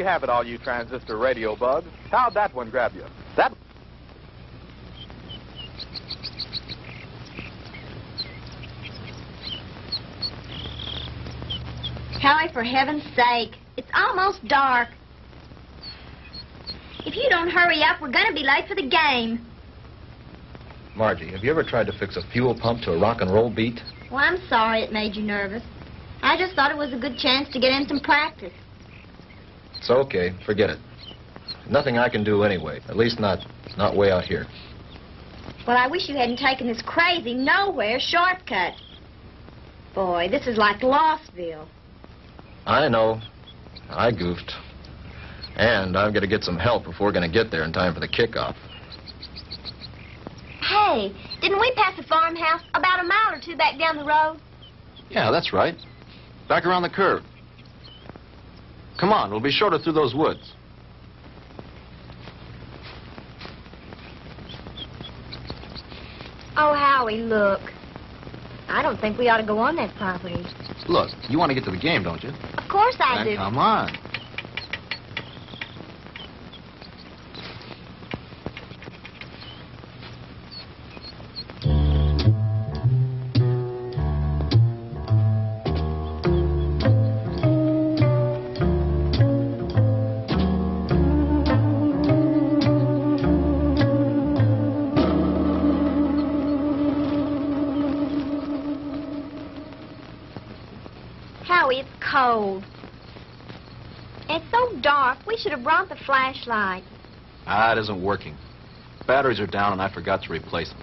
you have it, all you transistor radio bugs. How'd that one grab you? That... Howie, for heaven's sake, it's almost dark. If you don't hurry up, we're going to be late for the game. Margie, have you ever tried to fix a fuel pump to a rock and roll beat? Well, I'm sorry it made you nervous. I just thought it was a good chance to get in some practice. It's okay. Forget it. Nothing I can do anyway. At least not way out here. Well, I wish you hadn't taken this crazy nowhere shortcut. Boy, this is like Lostville. I know. I goofed. And I've got to get some help if we're going to get there in time for the kickoff. Hey, didn't we pass a farmhouse about a mile or two back down the road? Yeah, that's right. Back around the curve. Come on, we'll be shorter through those woods. Oh, Howie, look. I don't think we ought to go on that property. Look, you want to get to the game, don't you? Of course I do. Then come on. Howie, it's cold. It's so dark. We should have brought the flashlight. Ah, it isn't working. Batteries are down and I forgot to replace them.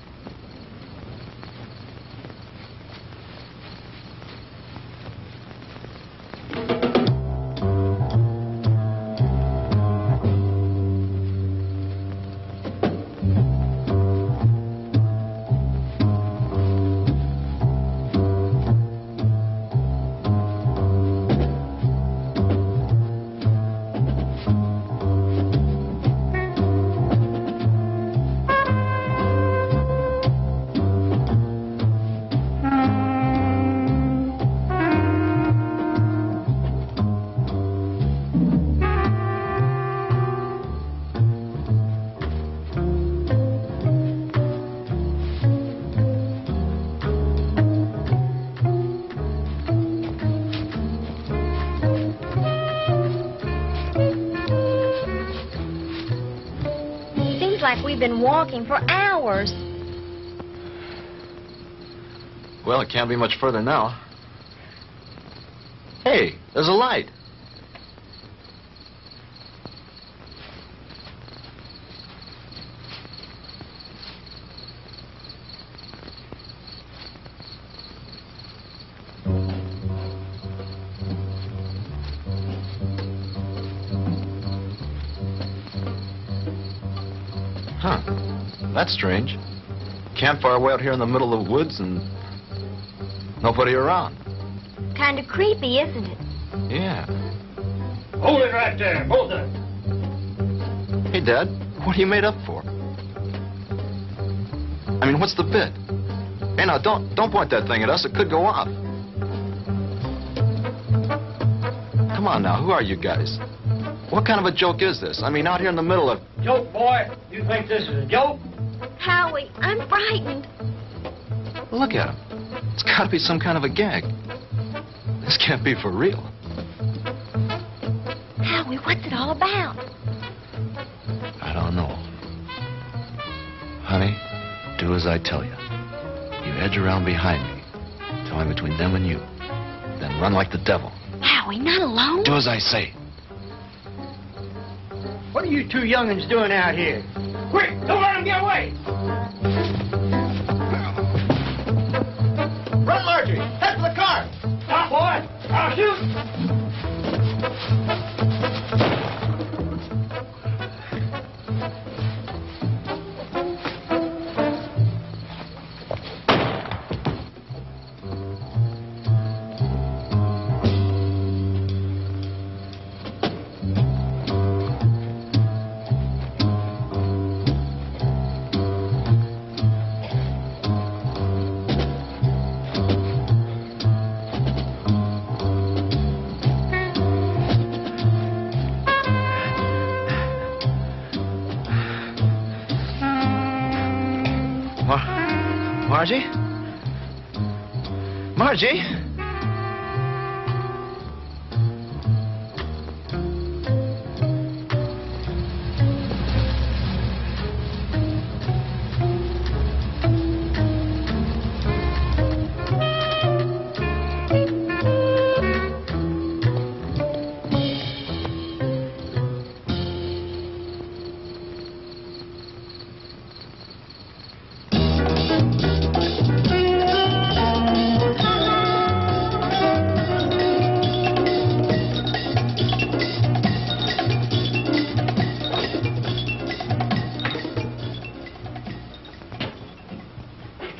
Like we've been walking for hours. Well, it can't be much further now. Hey, there's a light. Huh. That's strange. Campfire way out here in the middle of the woods and nobody around. Kind of creepy, isn't it? Yeah. Hold it right there, both of them. Hey, Dad, what are you made up for? I mean, what's the bid? Hey, now, don't point that thing at us. It could go off. Come on now, who are you guys? What kind of a joke is this? I mean, out here in the middle of... Joke, boy? You think this is a joke? Howie, I'm frightened. Look at him. It's got to be some kind of a gag. This can't be for real. Howie, what's it all about? I don't know. Honey, do as I tell you. You edge around behind me. Tell me between them and you. Then run like the devil. Howie, not alone? Do as I say. What are you two young'uns doing out here? Quick, don't let them get away! Run, Marjorie! Head for the car! Stop, boy! I'll shoot! Margie? Margie?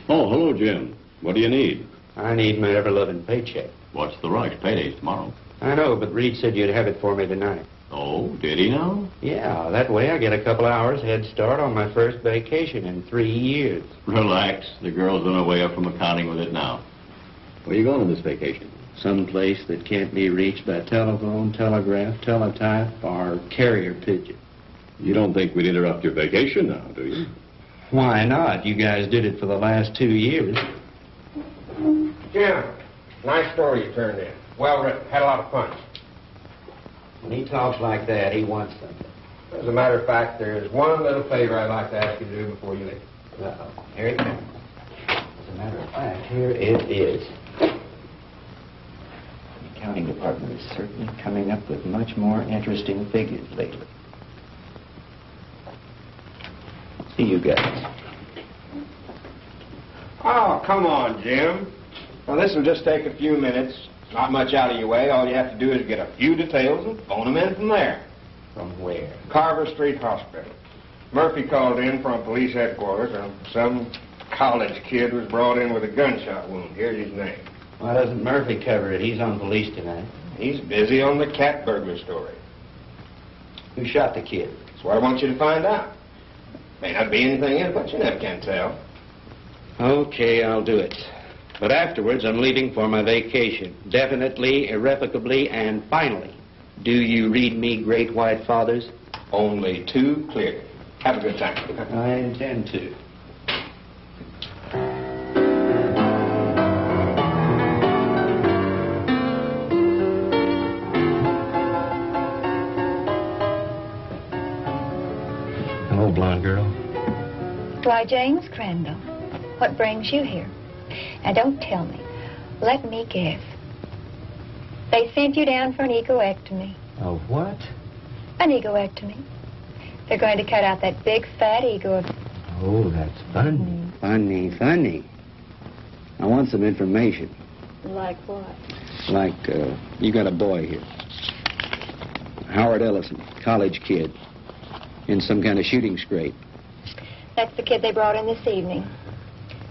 Oh, hello, Jim. What do you need? I need my ever-loving paycheck. What's the rush? Payday's tomorrow. I know, but Reed said you'd have it for me tonight. Oh, did he now? Yeah, that way I get a couple hours head start on my first vacation in 3 years. Relax. The girl's on her way up from accounting with it now. Where are you going on this vacation? Some place that can't be reached by telephone, telegraph, teletype, or carrier pigeon. You don't think we'd interrupt your vacation now, do you? Why not? You guys did it for the last 2 years. Jim, nice story you turned in. Well written. Had a lot of fun. When he talks like that, he wants something. As a matter of fact, there's one little favor I'd like to ask you to do before you leave. Uh-oh. Here it comes. As a matter of fact, here it is. The accounting department is certainly coming up with much more interesting figures lately. See you guys. Oh, come on, Jim. Well, this will just take a few minutes. Not much out of your way. All you have to do is get a few details and phone them in from there. From where? Carver Street Hospital. Murphy called in from police headquarters, and some college kid was brought in with a gunshot wound. Here's his name. Why doesn't Murphy cover it? He's on police tonight. He's busy on the cat burglar story. Who shot the kid? That's what I want you to find out. May not be anything in it, but you never can tell. Okay, I'll do it. But afterwards, I'm leaving for my vacation. Definitely, irrevocably, and finally. Do you read me, Great White Fathers? Only too clear. Have a good time. I intend to. Hello, blonde girl. Why, James Crandall, what brings you here? Now, don't tell me. Let me guess. They sent you down for an egoectomy. Oh, what? An egoectomy. They're going to cut out that big, fat ego of... Oh, that's funny. Funny. I want some information. Like what? Like, you got a boy here. Howard Ellison, college kid. In some kind of shooting scrape. That's the kid they brought in this evening.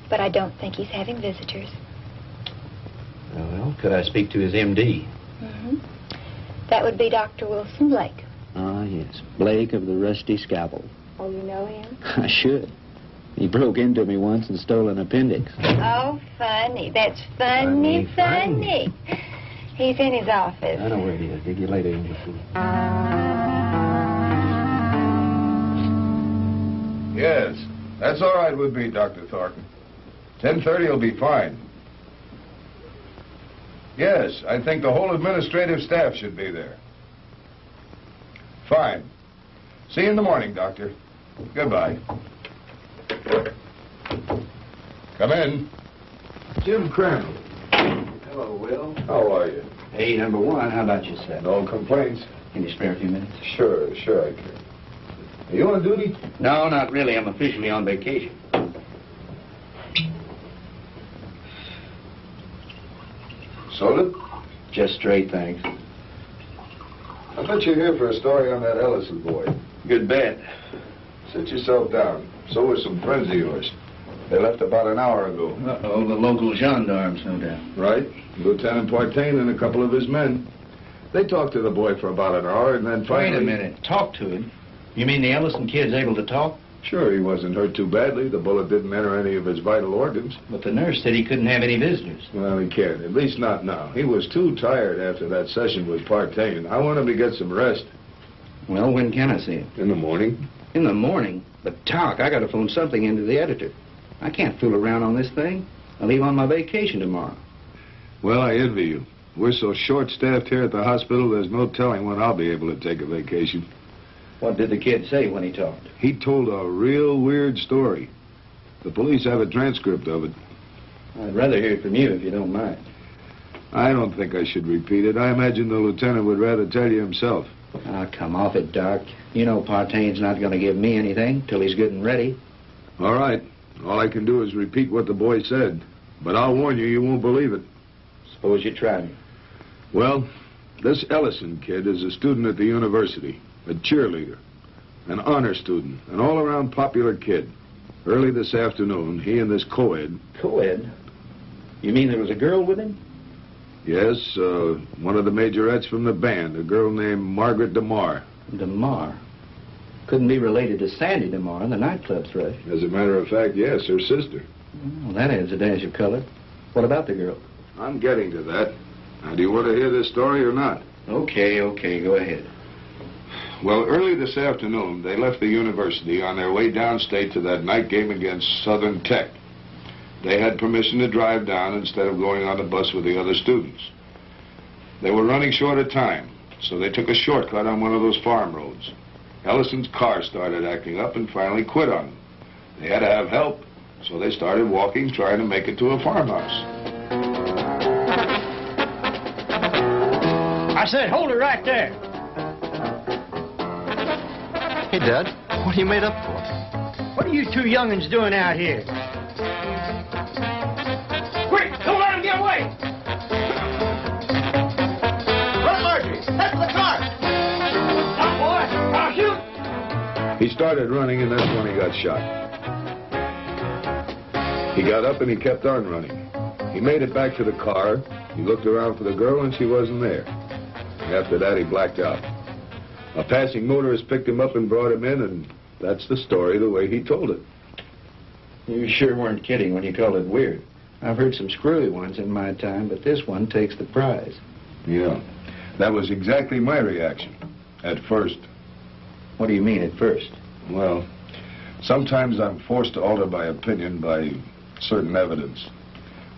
But I don't think he's having visitors. Well, could I speak to his M.D.? Mm-hmm. That would be Dr. Wilson Blake. Ah, yes. Blake of the Rusty Scalpel. Oh, you know him? I should. He broke into me once and stole an appendix. Oh, funny. That's funny. He's in his office. I know where he is. Dig you later, English. Yes, that's all right with me, Dr. Thornton. 10:30 will be fine. Yes, I think the whole administrative staff should be there. Fine. See you in the morning, Doctor. Goodbye. Come in. Jim Crandall. Hello, Will. How are you? Hey, number one, how about yourself? No complaints? Can you spare a few minutes? Sure I can. Are you on duty? No, not really. I'm officially on vacation. Soda? Just straight, thanks. I bet you're here for a story on that Ellison boy. Good bet. Sit yourself down. So are some friends of yours. They left about an hour ago. Uh-oh, the local gendarmes, no doubt. Right. Lieutenant Partain and a couple of his men. They talked to the boy for about an hour and then finally... Wait a minute. Talk to him? You mean the Ellison kid's able to talk? Sure, he wasn't hurt too badly. The bullet didn't enter any of his vital organs. But the nurse said he couldn't have any visitors. Well, he can't. At least not now. He was too tired after that session with Partain. I want him to get some rest. Well, when can I see him? In the morning. In the morning? But, Doc, I got to phone something into the editor. I can't fool around on this thing. I leave on my vacation tomorrow. Well, I envy you. We're so short-staffed here at the hospital, there's no telling when I'll be able to take a vacation. What did the kid say when he talked? He told a real weird story. The police have a transcript of it. I'd rather hear it from you if you don't mind. I don't think I should repeat it. I imagine the lieutenant would rather tell you himself. Ah, come off it, Doc. You know Partaine's not going to give me anything till he's good and ready. All right. All I can do is repeat what the boy said. But I'll warn you, you won't believe it. Suppose you try me. Well, this Ellison kid is a student at the university, a cheerleader, an honor student, an all-around popular kid. Early this afternoon, he and this co-ed... Co-ed? You mean there was a girl with him? Yes, one of the majorettes from the band, a girl named Margaret DeMar. DeMar? Couldn't be related to Sandy DeMar, the nightclub thrush. As a matter of fact, yes, her sister. Well, that adds a dash of color. What about the girl? I'm getting to that. Now, do you want to hear this story or not? Okay, go ahead. Well, early this afternoon, they left the university on their way downstate to that night game against Southern Tech. They had permission to drive down instead of going on the bus with the other students. They were running short of time, so they took a shortcut on one of those farm roads. Ellison's car started acting up and finally quit on them. They had to have help, so they started walking, trying to make it to a farmhouse. I said, hold it right there. Hey, Dad, what are you made up for? What are you two young'uns doing out here? Quick, don't let him get away! Run, Marjorie! Head for the car! Stop, boy! I'll shoot! He started running, and that's when he got shot. He got up and he kept on running. He made it back to the car. He looked around for the girl, and she wasn't there. After that, he blacked out. A passing motorist picked him up and brought him in, and that's the story the way he told it. You sure weren't kidding when you called it weird. I've heard some screwy ones in my time, but this one takes the prize. Yeah, that was exactly my reaction, at first. What do you mean, at first? Well, sometimes I'm forced to alter my opinion by certain evidence.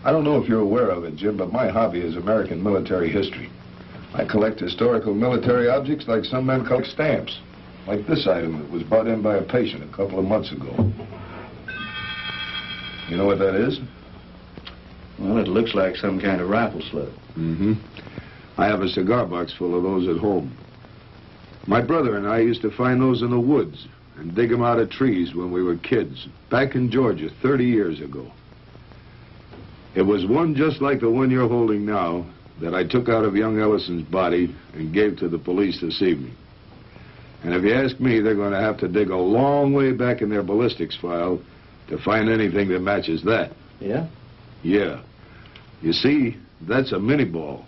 I don't know if you're aware of it, Jim, but my hobby is American military history. I collect historical military objects like some men collect stamps. Like this item that was brought in by a patient a couple of months ago. You know what that is? Well, it looks like some kind of rifle slug. Mm-hmm. I have a cigar box full of those at home. My brother and I used to find those in the woods and dig them out of trees when we were kids, back in Georgia 30 years ago. It was one just like the one you're holding now that I took out of young Ellison's body and gave to the police this evening. And if you ask me, they're going to have to dig a long way back in their ballistics file to find anything that matches that. Yeah? Yeah. You see, that's a mini-ball.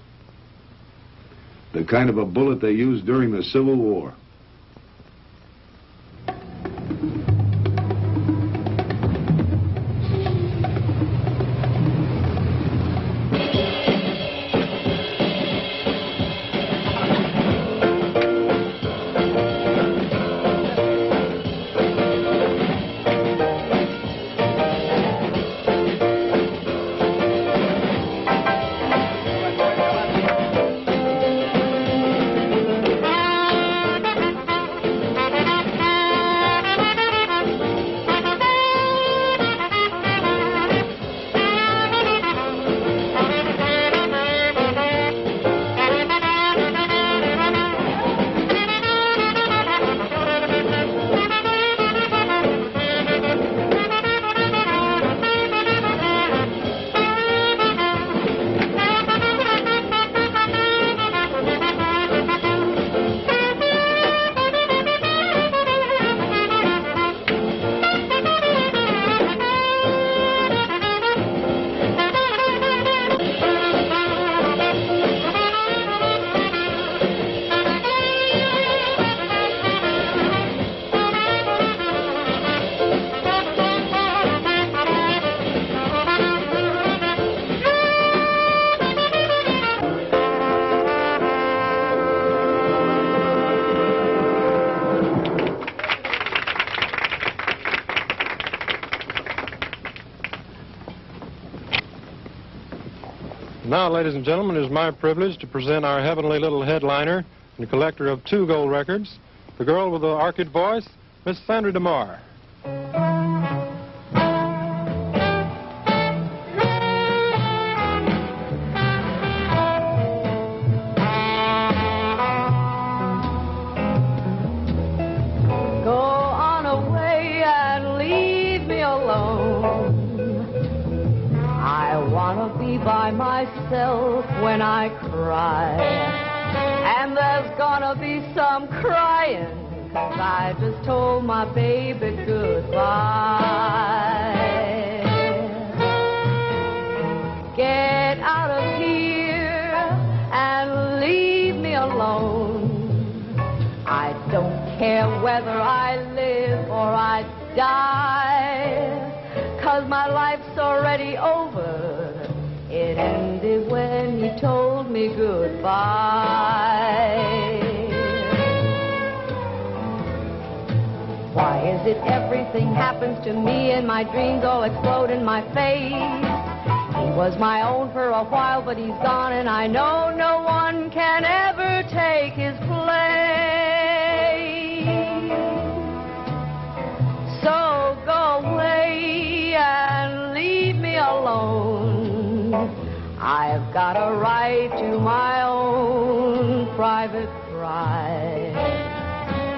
The kind of a bullet they used during the Civil War. Now, ladies and gentlemen, it is my privilege to present our heavenly little headliner and collector of 2 gold records, the girl with the orchid voice, Miss Sandra DeMar. By myself when I cry, and there's gonna be some crying, 'cause I just told my baby goodbye. Get out of here and leave me alone. I don't care whether I live or I die, 'cause my life's already over. It ended when you told me goodbye. Why is it everything happens to me and my dreams all explode in my face? He was my own for a while, but he's gone, and I know no one can ever take his place. So go away and leave me alone. I've got a right to my own private cry.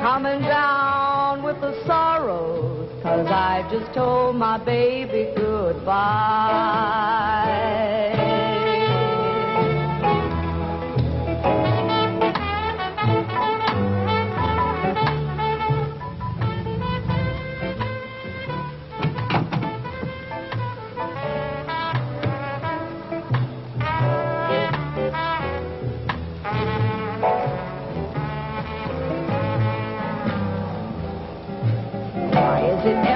Coming down with the sorrows, 'cause I just told my baby goodbye.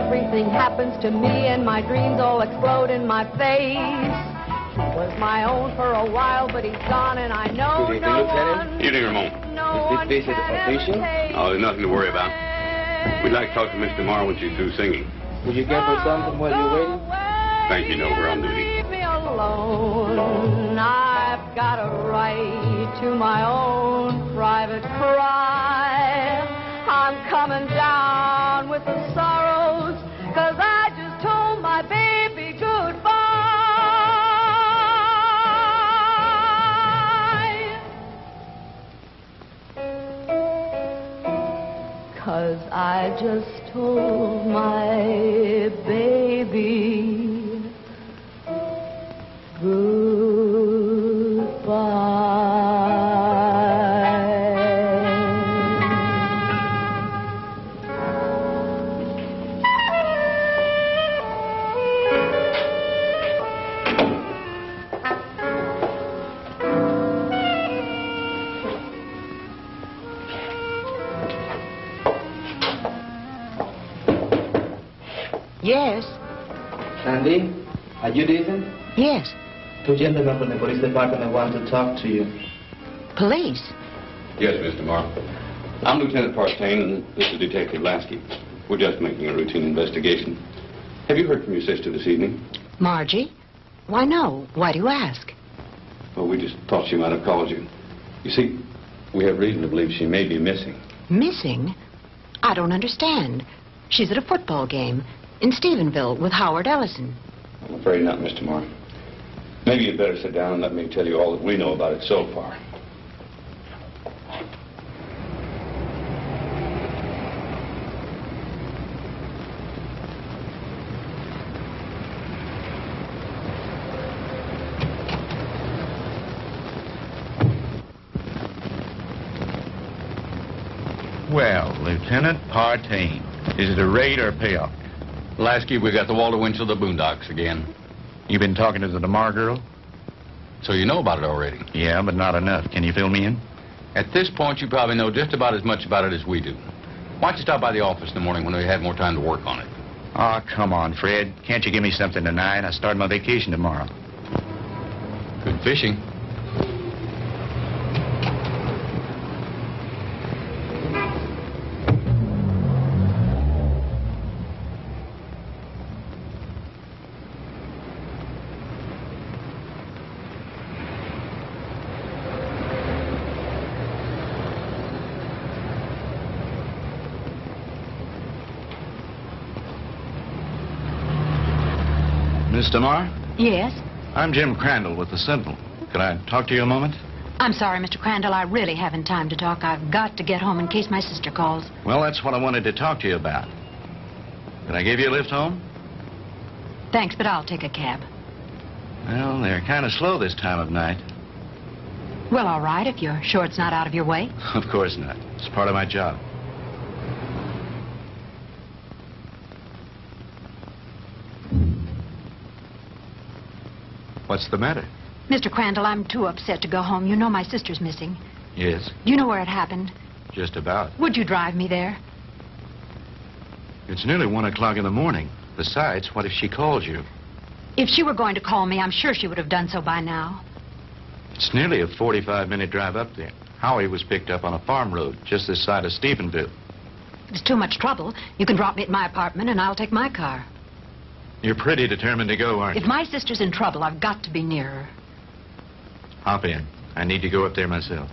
Everything happens to me and my dreams all explode in my face. He was my own for a while, but he's gone, and I know Good evening, no Lieutenant. one. Evening, Ramon. No Is this visit official? Oh, there's nothing to worry about. We'd like to talk to Miss DeMar when she's through singing. Will you give her something while you're waiting? Thank you, no, we're on duty. Leave me alone. I've got a right to my own private cry. I'm coming down with the sorrows, 'cause I just told my baby goodbye. 'Cause I just told my baby Yes. Sandy, are you decent? Yes. 2 gentlemen from the police department want to talk to you. Police? Yes, Miss DeMar. I'm Lieutenant Partain, and this is Detective Lasky. We're just making a routine investigation. Have you heard from your sister this evening? Margie? Why, no. Why do you ask? Well, we just thought she might have called you. You see, we have reason to believe she may be missing. Missing? I don't understand. She's at a football game in Stephenville with Howard Ellison. I'm afraid not, Miss DeMar. Maybe you'd better sit down and let me tell you all that we know about it so far. Well, Lieutenant Partain, is it a raid or a payoff? Lasky, we got the Walter Winchell of the Boondocks again. You been talking to the DeMar girl? So you know about it already? Yeah, but not enough. Can you fill me in? At this point, you probably know just about as much about it as we do. Why don't you stop by the office in the morning when we have more time to work on it? Oh, come on, Fred. Can't you give me something tonight? I start my vacation tomorrow. Good fishing. Miss DeMar? Yes? I'm Jim Crandall with the Sentinel. Could I talk to you a moment? I'm sorry, Mr. Crandall. I really haven't time to talk. I've got to get home in case my sister calls. Well, that's what I wanted to talk to you about. Can I give you a lift home? Thanks, but I'll take a cab. Well, they're kind of slow this time of night. Well, all right, if you're sure it's not out of your way. Of course not. It's part of my job. What's the matter? Mr. Crandall, I'm too upset to go home. You know my sister's missing. Yes, You know where it happened. just about. Would you drive me there? It's nearly 1 o'clock in the morning. Besides, what if she calls you? If she were going to call me, I'm sure she would have done so by now. It's nearly a 45-minute drive up there. Howie was picked up on a farm road just this side of Stephenville. It's too much trouble. You can drop me at my apartment, and I'll take my car. You're pretty determined to go, aren't If you? my sister's in trouble, I've got to be near her. Hop in. I need to go up there myself.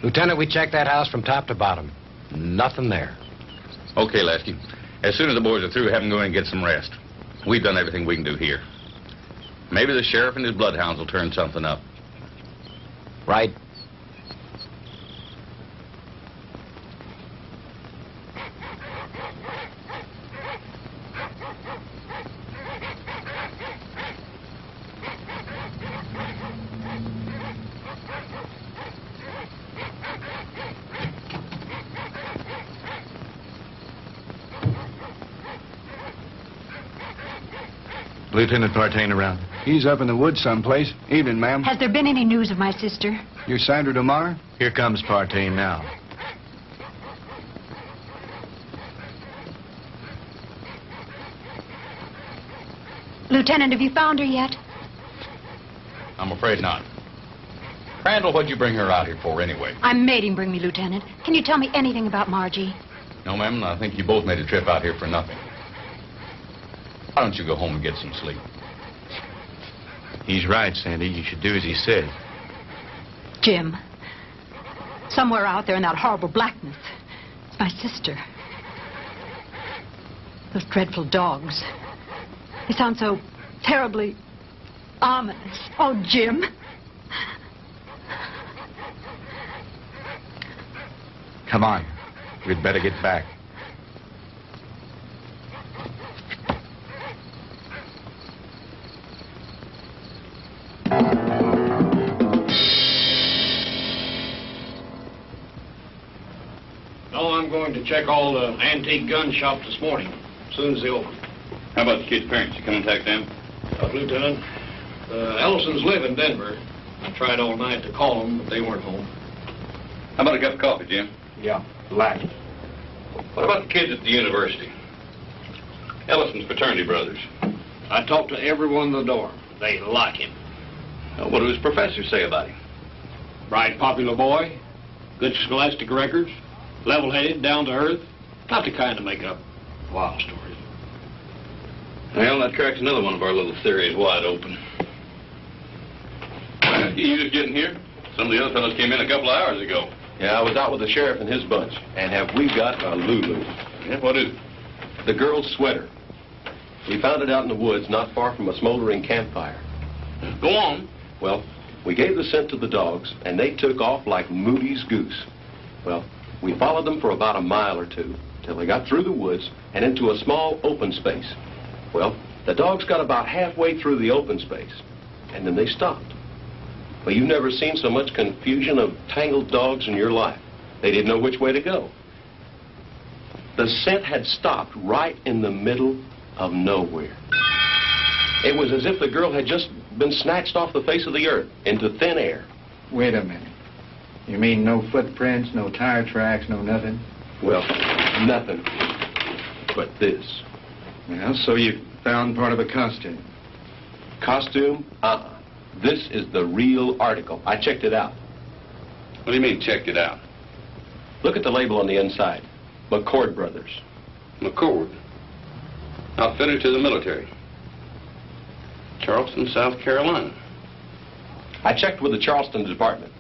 Lieutenant, we checked that house from top to bottom. Nothing there. Okay, Lasky. As soon as the boys are through, have them go in and get some rest. We've done everything we can do here. Maybe the sheriff and his bloodhounds will turn something up. Right. Lieutenant Partain around. He's up in the woods someplace. Evening, ma'am. Has there been any news of my sister? You're Sandra DeMar? Here comes Partain now. Lieutenant, have you found her yet? I'm afraid not. Crandall, what'd you bring her out here for anyway? I made him bring me, Lieutenant. Can you tell me anything about Margie? No, ma'am. I think you both made a trip out here for nothing. Why don't you go home and get some sleep? He's right, Sandy. You should do as he said. Jim, somewhere out there in that horrible blackness, it's my sister. Those dreadful dogs. They sound so terribly ominous. Oh, Jim. Come on. We'd better get back. No, I'm going to check all the antique gun shops this morning, as soon as they open. How about the kid's parents? You contact them? Lieutenant, Ellisons live in Denver. I tried all night to call them, but they weren't home. How about a cup of coffee, Jim? Yeah, black. What about the kids at the university? Ellison's fraternity brothers. I talked to everyone in the dorm. They like him. What do his professors say about him? Bright, popular boy, good scholastic records, level-headed, down-to-earth. Not the kind to make up wild stories. Well, that cracks another one of our little theories wide open. You just getting here? Some of the other fellows came in a couple of hours ago. Yeah, I was out with the sheriff and his bunch. And have we got a Lulu? Yeah, what is it? The girl's sweater. We found it out in the woods not far from a smoldering campfire. Go on. Well, we gave the scent to the dogs, and they took off like Moody's goose. Well, we followed them for about a mile or two, till they got through the woods and into a small open space. Well, the dogs got about halfway through the open space, and then they stopped. Well, you've never seen so much confusion of tangled dogs in your life. They didn't know which way to go. The scent had stopped right in the middle of nowhere. It was as if the girl had just been snatched off the face of the earth into thin air. Wait a minute. You mean no footprints, no tire tracks, no nothing? Well, nothing but this. Well, so you found part of a costume. Costume? This is the real article. I checked it out. What do you mean, checked it out? Look at the label on the inside. McCord Brothers. McCord? Outfitted to the military. Charleston, South Carolina. I checked with the Charleston department,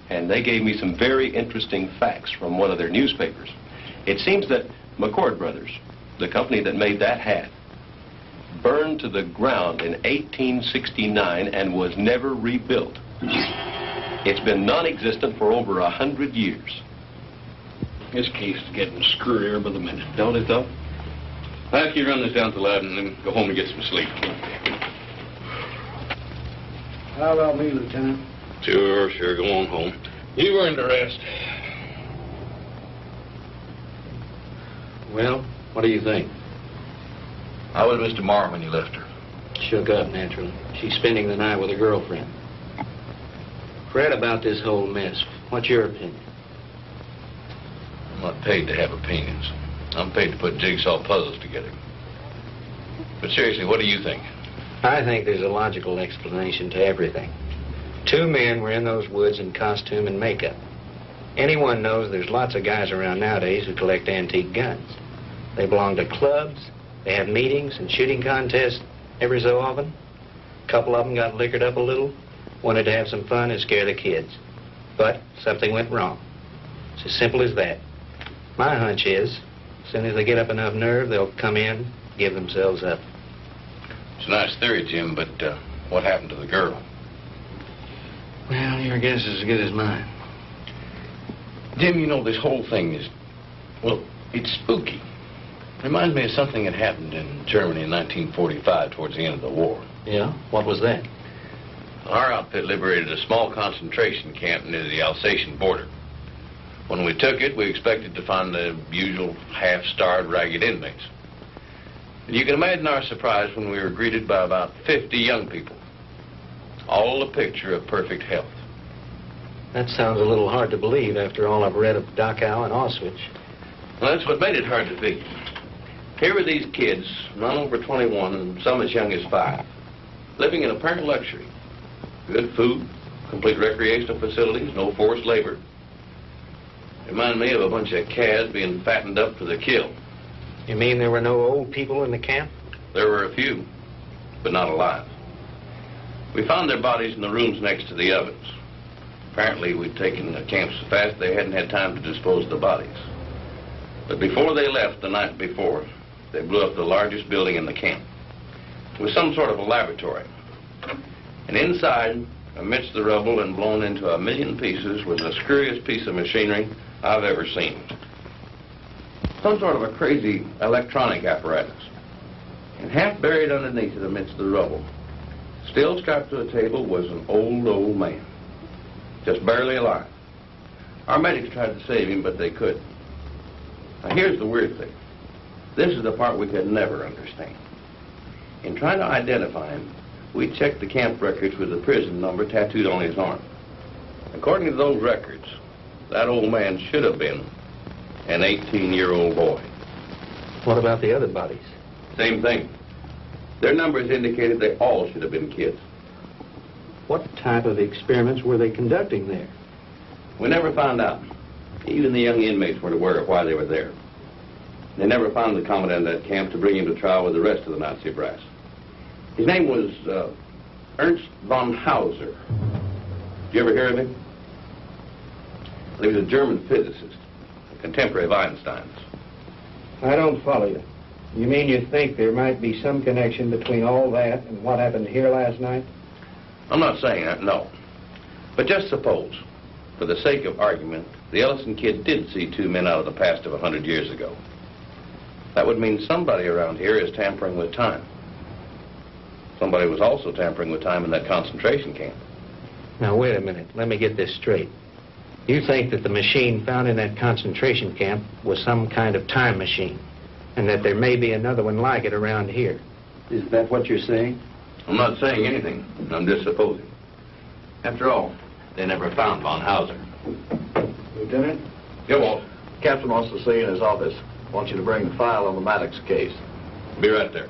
and they gave me some very interesting facts from one of their newspapers. It seems that McCord Brothers, the company that made that hat, burned to the ground in 1869 and was never rebuilt. It's been non-existent for over 100 years. This case is getting screwier by the minute, don't it, though? I'll have you run this down to the lab and then go home and get some sleep. How about me, Lieutenant? Sure, go on home. You earned the rest. Well, what do you think? How was Mr. Morrow when you left her? Shook up, naturally. She's spending the night with a girlfriend. Fred, about this whole mess, what's your opinion? I'm not paid to have opinions. I'm paid to put jigsaw puzzles together. But seriously, what do you think? I think there's a logical explanation to everything. Two men were in those woods in costume and makeup. Anyone knows there's lots of guys around nowadays who collect antique guns. They belong to clubs, they have meetings and shooting contests every so often. A couple of them got liquored up a little, wanted to have some fun and scare the kids. But something went wrong. It's as simple as that. My hunch is, as soon as they get up enough nerve, they'll come in, give themselves up. It's a nice theory, Jim, but what happened to the girl? Well, your guess is as good as mine. Jim, you know, this whole thing is, well, it's spooky. Reminds me of something that happened in Germany in 1945 towards the end of the war. Yeah? What was that? Our outfit liberated a small concentration camp near the Alsatian border. When we took it, we expected to find the usual half-starved, ragged inmates. And you can imagine our surprise when we were greeted by about 50 young people, all a picture of perfect health. That sounds a little hard to believe after all I've read of Dachau and Auschwitz. Well, that's what made it hard to figure. Here were these kids, none over 21 and some as young as 5, living in apparent luxury. Good food, complete recreational facilities, no forced labor. Remind me of a bunch of calves being fattened up for the kill. You mean there were no old people in the camp? There were a few, but not alive. We found their bodies in the rooms next to the ovens. Apparently, we'd taken the camp so fast they hadn't had time to dispose of the bodies. But before they left the night before, they blew up the largest building in the camp. It was some sort of a laboratory. And inside, amidst the rubble and blown into a million pieces, was the screwiest piece of machinery I've ever seen. Some sort of a crazy electronic apparatus. And half buried underneath it amidst the rubble, still strapped to a table, was an old man. Just barely alive. Our medics tried to save him, but they couldn't. Now, here's the weird thing. This is the part we could never understand. In trying to identify him, we checked the camp records with the prison number tattooed on his arm. According to those records, that old man should have been an 18-year-old boy. What about the other bodies? Same thing. Their numbers indicated they all should have been kids. What type of experiments were they conducting there? We never found out. Even the young inmates weren't aware of why they were there. They never found the commandant of that camp to bring him to trial with the rest of the Nazi brass. His name was Ernst von Hauser. Did you ever hear of him? Well, he was a German physicist, a contemporary of Einstein's. I don't follow you. You mean you think there might be some connection between all that and what happened here last night? I'm not saying that, no. But just suppose, for the sake of argument, the Ellison kid did see two men out of the past of 100 years ago. That would mean somebody around here is tampering with time. Somebody was also tampering with time in that concentration camp. Now, wait a minute. Let me get this straight. You think that the machine found in that concentration camp was some kind of time machine, and that there may be another one like it around here. Is that what you're saying? I'm not saying anything. I'm just supposing. After all, they never found von Hauser. Lieutenant? Yeah, Walt. Captain wants to see you in his office. Wants you to bring the file on the Maddox case. Be right there.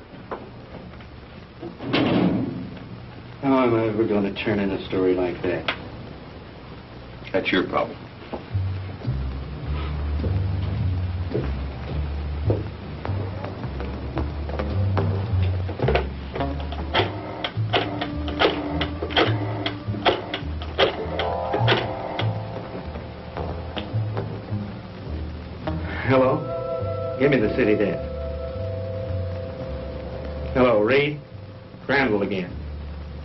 How am I ever going to turn in a story like that? That's your problem. Hello? Give me the city desk. Hello, Reed? Crandall again.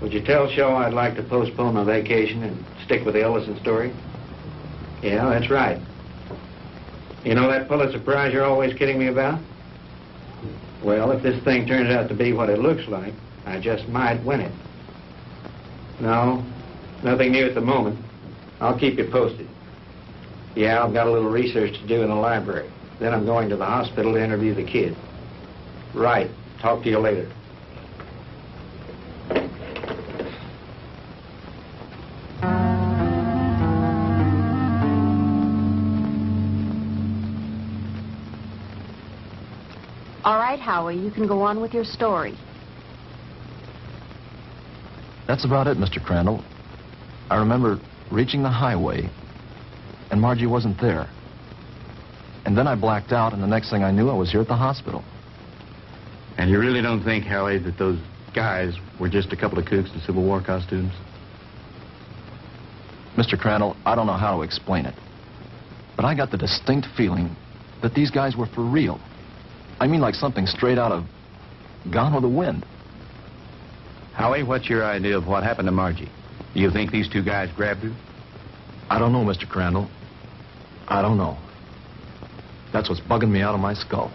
Would you tell Shaw I'd like to postpone my vacation and stick with the Ellison story? Yeah, that's right. You know that Pulitzer Prize you're always kidding me about? Well, if this thing turns out to be what it looks like, I just might win it. No, nothing new at the moment. I'll keep you posted. Yeah, I've got a little research to do in the library. Then I'm going to the hospital to interview the kid. Right. Talk to you later. All right, Howie, you can go on with your story. That's about it, Mr. Crandall. I remember reaching the highway, and Margie wasn't there. And then I blacked out, and the next thing I knew, I was here at the hospital. And you really don't think, Howie, that those guys were just a couple of kooks in Civil War costumes? Mr. Crandall, I don't know how to explain it, but I got the distinct feeling that these guys were for real. I mean, like something straight out of Gone with the Wind. Howie, what's your idea of what happened to Margie? Do you think these two guys grabbed her? I don't know, Mr. Crandall. I don't know. That's what's bugging me out of my skull.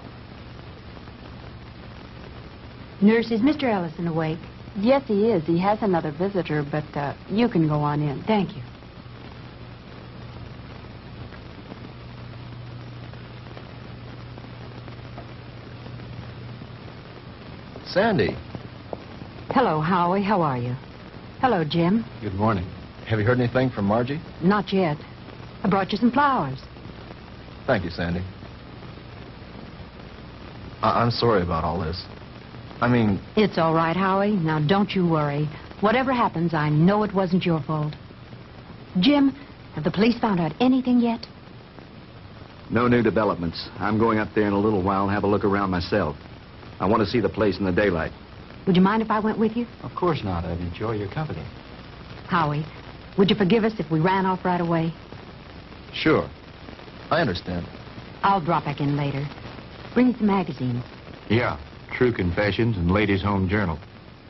Nurse, is Mr. Ellison awake? Yes, he is. He has another visitor, but you can go on in. Thank you. Sandy. Hello, Howie. How are you? Hello, Jim. Good morning. Have you heard anything from Margie? Not yet. I brought you some flowers. Thank you, Sandy. I'm sorry about all this. I mean... It's all right, Howie. Now, don't you worry. Whatever happens, I know it wasn't your fault. Jim, have the police found out anything yet? No new developments. I'm going up there in a little while and have a look around myself. I want to see the place in the daylight. Would you mind if I went with you? Of course not. I'd enjoy your company. Howie, would you forgive us if we ran off right away? Sure. I understand. I'll drop back in later. Bring me some magazines. Yeah. True Confessions and Ladies' Home Journal.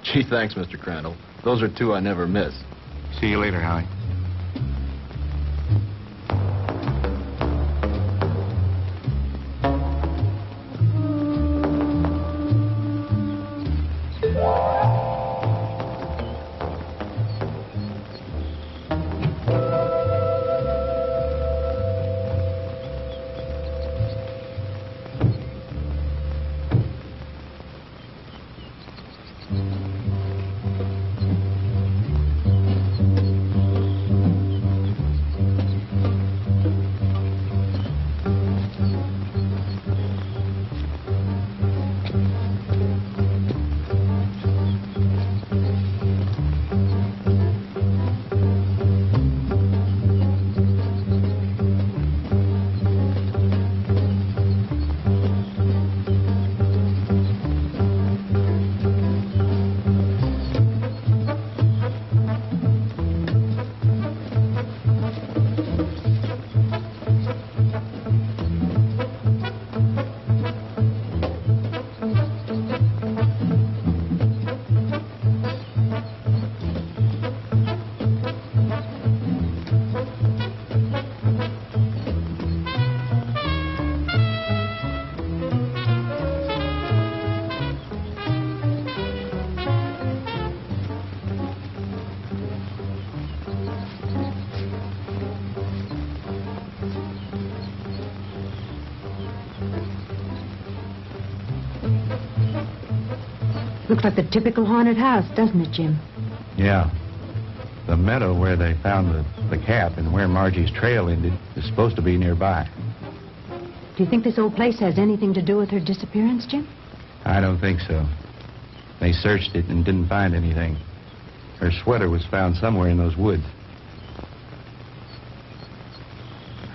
Gee, thanks, Mr. Crandall. Those are two I never miss. See you later, Howie. Looks like the typical haunted house, doesn't it, Jim? Yeah. The meadow where they found the cap and where Margie's trail ended is supposed to be nearby. Do you think this old place has anything to do with her disappearance, Jim? I don't think so. They searched it and didn't find anything. Her sweater was found somewhere in those woods.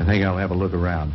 I think I'll have a look around.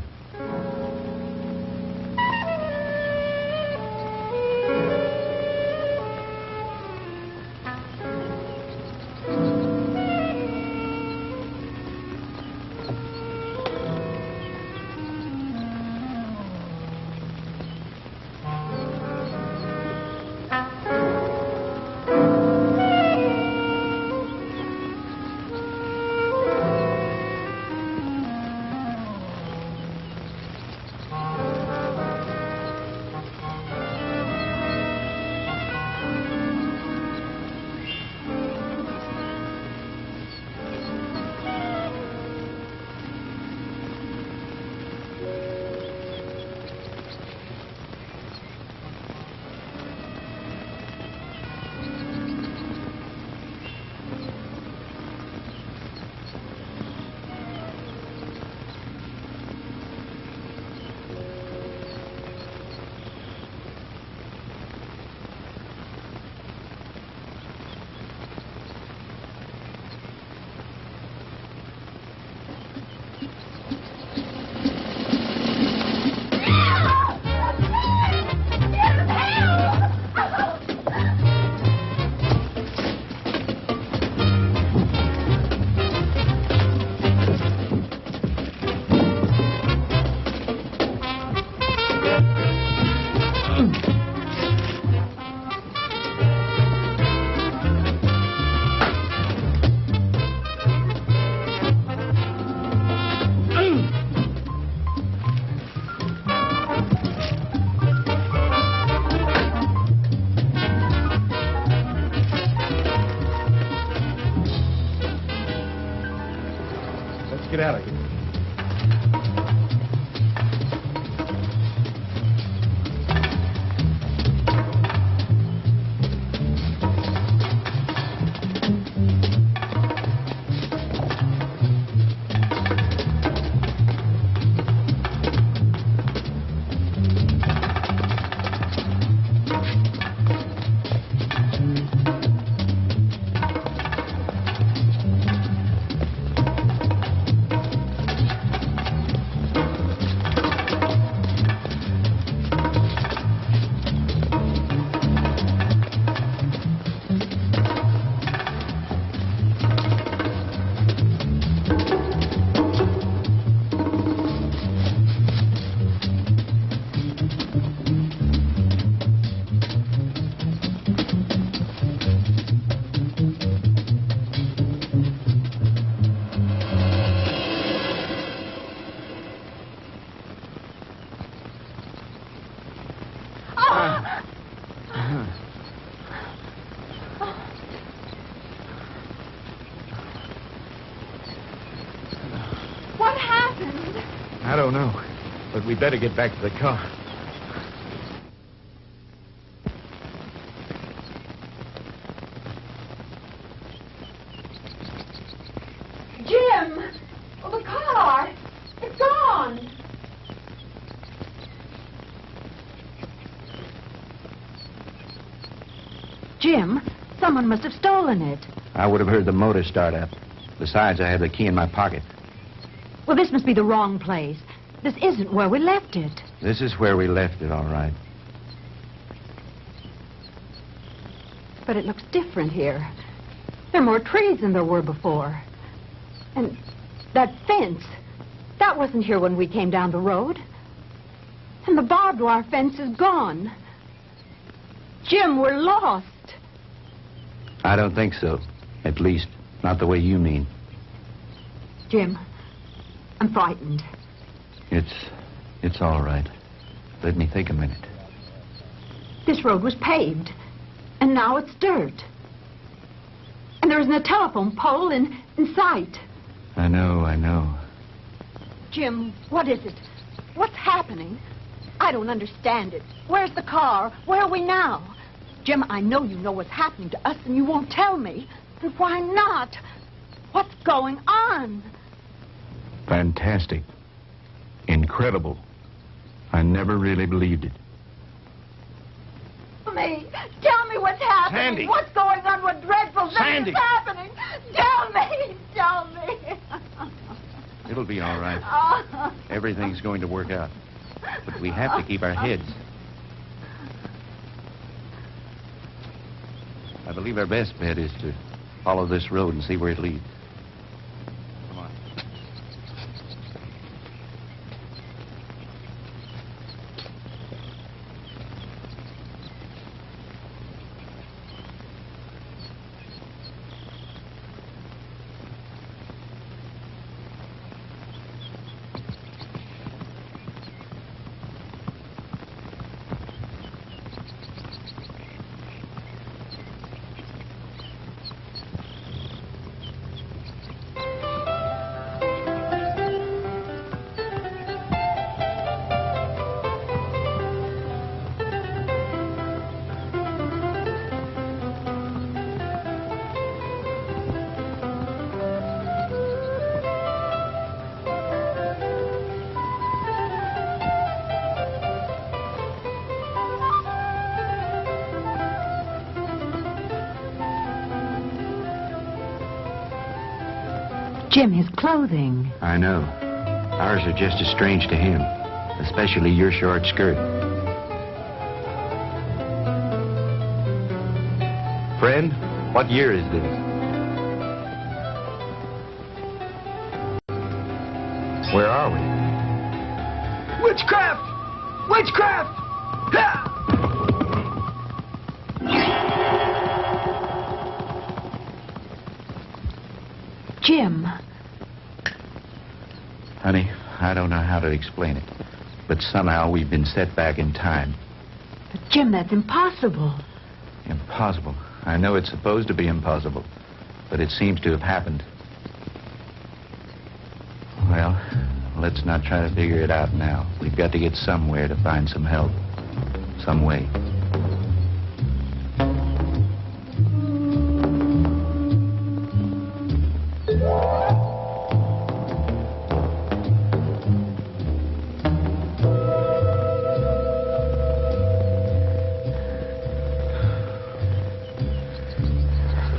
Get out of here. What happened? I don't know, but we better get back to the car. Jim! Oh, the car! It's gone! Jim, someone must have stolen it. I would have heard the motor start up. Besides, I have the key in my pocket. Well, this must be the wrong place. This isn't where we left it. This is where we left it, all right. But it looks different here. There are more trees than there were before. And that fence, that wasn't here when we came down the road. And the barbed wire fence is gone. Jim, we're lost. I don't think so. At least, not the way you mean. Jim, I'm frightened. It's all right. Let me think a minute. This road was paved, and now it's dirt. And there isn't a telephone pole in sight. I know. Jim, what is it? What's happening? I don't understand it. Where's the car? Where are we now? Jim, I know you know what's happening to us, and you won't tell me. And why not? What's going on? Fantastic. Incredible. I never really believed it. Tell me what's happening. Sandy. What's going on? What dreadful thing Sandy. is happening? Tell me. It'll be all right. Everything's going to work out. But we have to keep our heads. I believe our best bet is to follow this road and see where it leads. Come on. Jim, his clothing. I know. Ours are just as strange to him, especially your short skirt. Friend, what year is this? Where are we? Witchcraft! Witchcraft! Ha! Jim. Honey, I don't know how to explain it, but somehow we've been set back in time. But Jim, that's impossible. Impossible. I know it's supposed to be impossible, but it seems to have happened. Well, let's not try to figure it out now. We've got to get somewhere to find some help. Some way.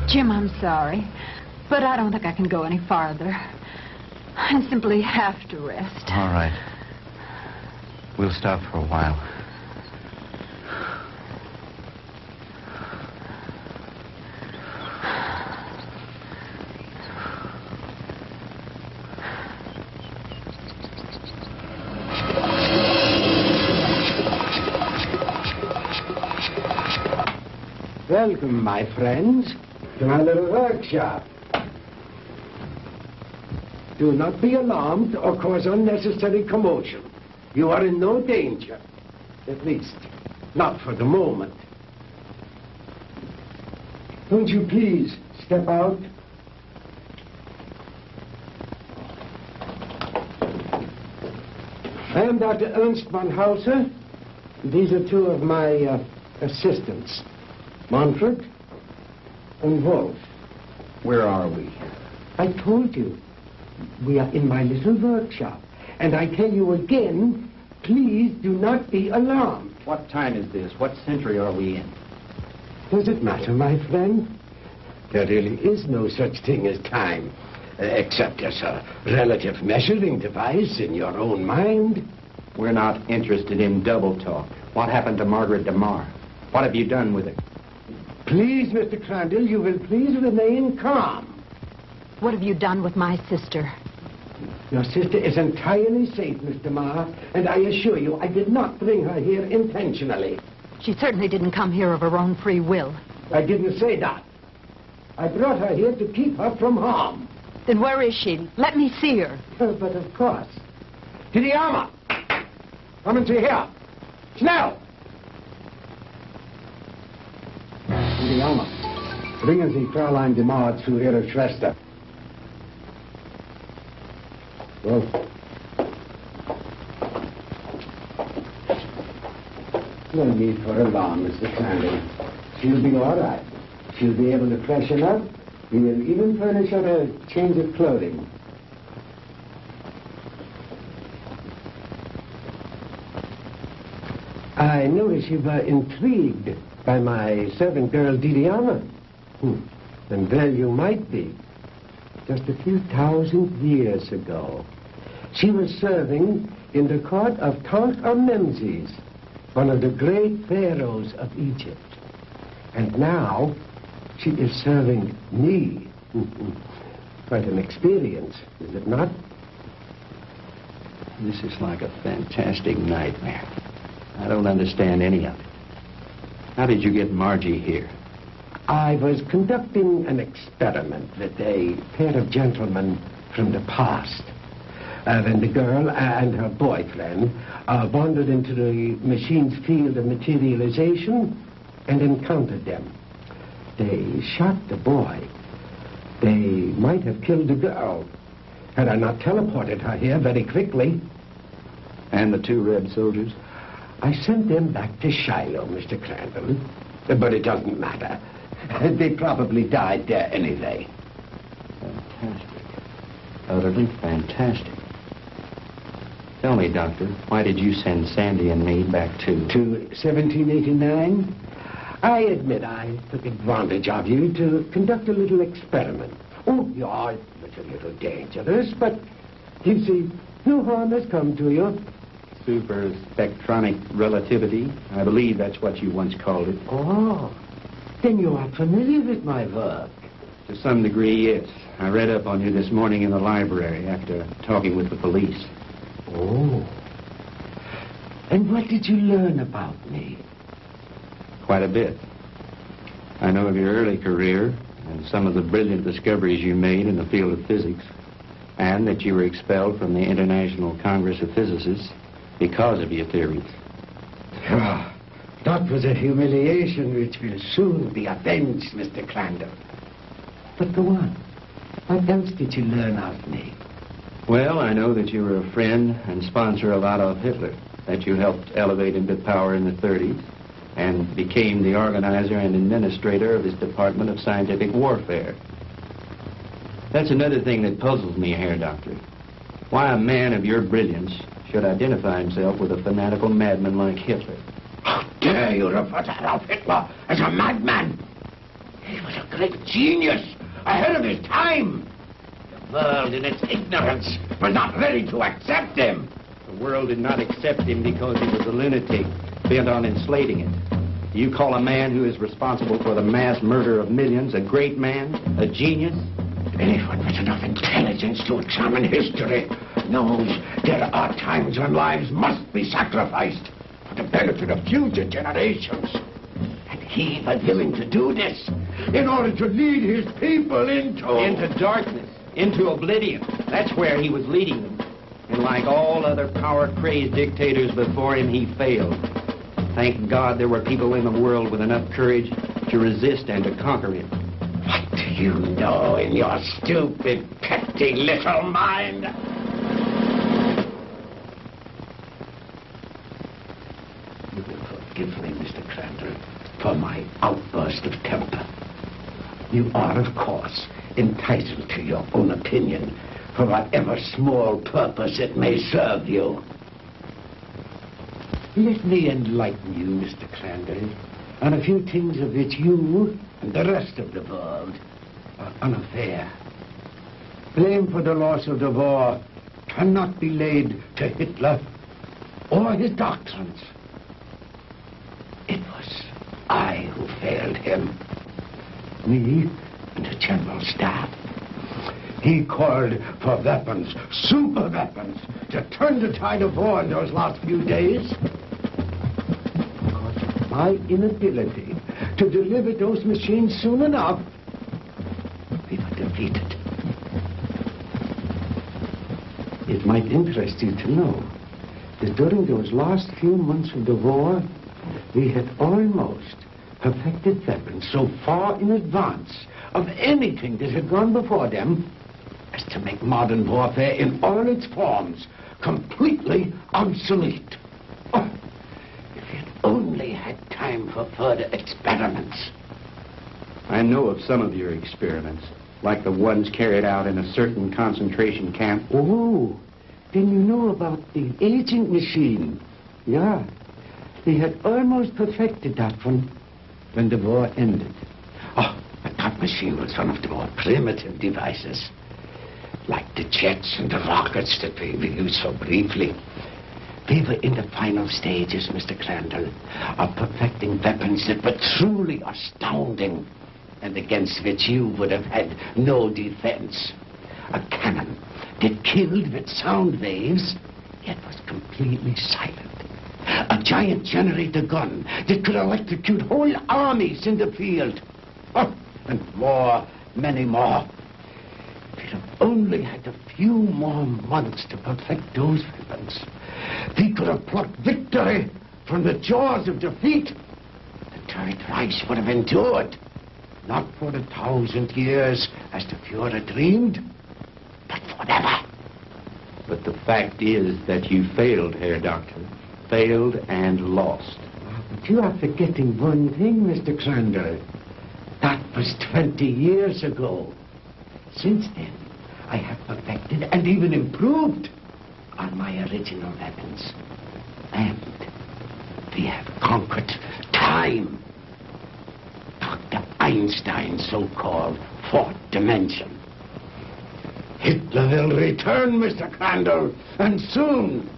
Jim, I'm sorry, but I don't think I can go any farther. I simply have to rest. All right. We'll stop for a while. Welcome, my friends, to my little workshop. Do not be alarmed or cause unnecessary commotion. You are in no danger. At least, not for the moment. Won't you please step out? I am Dr. Ernst von Hauser. These are two of my assistants, Manfred and Wolf. Where are we? I told you. We are in my little workshop. And I tell you again, please do not be alarmed. What time is this? What century are we in? Does it matter, my friend? There really is no such thing as time, except as a relative measuring device in your own mind. We're not interested in double talk. What happened to Margaret DeMar? What have you done with her? Please, Mr. Crandall, you will please remain calm. What have you done with my sister? Your sister is entirely safe, Mr. Marr, and I assure you I did not bring her here intentionally. She certainly didn't come here of her own free will. I didn't say that. I brought her here to keep her from harm. Then where is she? Let me see her. But of course. To the armor! Come into here. Schnell! To the armor. Bringen Sie Fräulein DeMar zu ihrer Schwester. Well, no need for alarm, Mr. Crandall. She'll be all right. She'll be able to freshen up. We will even furnish her a change of clothing. I notice you were intrigued by my servant girl, Didiana. And well you might be. Just a few thousand years ago, She was serving in the court of Tutankhamun, one of the great pharaohs of Egypt. And now she is serving me. Quite an experience, is it not? This is like a fantastic nightmare. I don't understand any of it. How did you get Margie here? I was conducting an experiment with a pair of gentlemen from the past. When the girl and her boyfriend wandered into the machine's field of materialization and encountered them. They shot the boy. They might have killed the girl had I not teleported her here very quickly. And the 2 red soldiers? I sent them back to Shiloh, Mr. Crandall. But it doesn't matter. They probably died there anyway. Fantastic. Utterly fantastic. Tell me, Doctor, why did you send Sandy and me back to 1789? I admit I took advantage of you to conduct a little experiment. Oh, yeah, it was a little dangerous, but you see, no harm has come to you. super spectronic relativity? I believe that's what you once called it. Oh, then you are familiar with my work. To some degree, yes. I read up on you this morning in the library after talking with the police. Oh. And what did you learn about me? Quite a bit. I know of your early career and some of the brilliant discoveries you made in the field of physics, and that you were expelled from the International Congress of Physicists because of your theories. Ah, that was a humiliation which will soon be avenged, Mr. Crandall. But go on. What else did you learn of me? Well, I know that you were a friend and sponsor of Adolf Hitler, that you helped elevate him to power in the 30s, and became the organizer and administrator of his Department of Scientific Warfare. That's another thing that puzzles me, Herr Doctor. Why a man of your brilliance should identify himself with a fanatical madman like Hitler. How dare you refer to Adolf Hitler as a madman? He was a great genius, ahead of his time. The world, in its ignorance, was not ready to accept him. The world did not accept him because he was a lunatic, bent on enslaving it. You call a man who is responsible for the mass murder of millions a great man, a genius? Anyone with enough intelligence to examine history knows there are times when lives must be sacrificed for the benefit of future generations. And he was willing to do this in order to lead his people into darkness, into oblivion. That's where he was leading them. And like all other power-crazed dictators before him, he failed. Thank God there were people in the world with enough courage to resist and to conquer him. What do you know in your stupid, petty little mind? You will forgive me, Mr. Crandall, for my outburst of temper. You are, of course, entitled to your own opinion, for whatever small purpose it may serve you. Let me enlighten you, Mr. Crandall, on a few things of which you and the rest of the world are unaware. Blame for the loss of the war cannot be laid to Hitler or his doctrines. It was I who failed him. Me and the General Staff. He called for weapons, super weapons, to turn the tide of war in those last few days. Because of my inability to deliver those machines soon enough, we were defeated. It might interest you to know that during those last few months of the war, we had almost perfected weapons so far in advance of anything that had gone before them as to make modern warfare in all its forms completely obsolete. Oh, if we had only had time for further experiments. I know of some of your experiments, like the ones carried out in a certain concentration camp. Oh, then you know about the agent machine. Yeah, they had almost perfected that one when the war ended. Oh, but that machine was one of the more primitive devices. Like The jets and the rockets that we used so briefly. We were in the final stages, Mr. Crandall, of perfecting weapons that were truly astounding and against which you would have had no defense. A cannon that killed with sound waves, yet was completely silent. A giant generator gun that could electrocute whole armies in the field. Oh, and more, many more. We'd have only had a few more months to perfect those weapons. We could have plucked victory from the jaws of defeat. The Third Reich would have endured, not for 1,000 years as the Fuhrer dreamed, but forever. But the fact is that you failed, Herr Doctor. Failed and lost. But you are forgetting one thing, Mr. Crandall. That was 20 years ago. Since then, I have perfected and even improved on my original weapons. And we have conquered time. Dr. Einstein's so-called fourth dimension. Hitler will return, Mr. Crandall, and soon.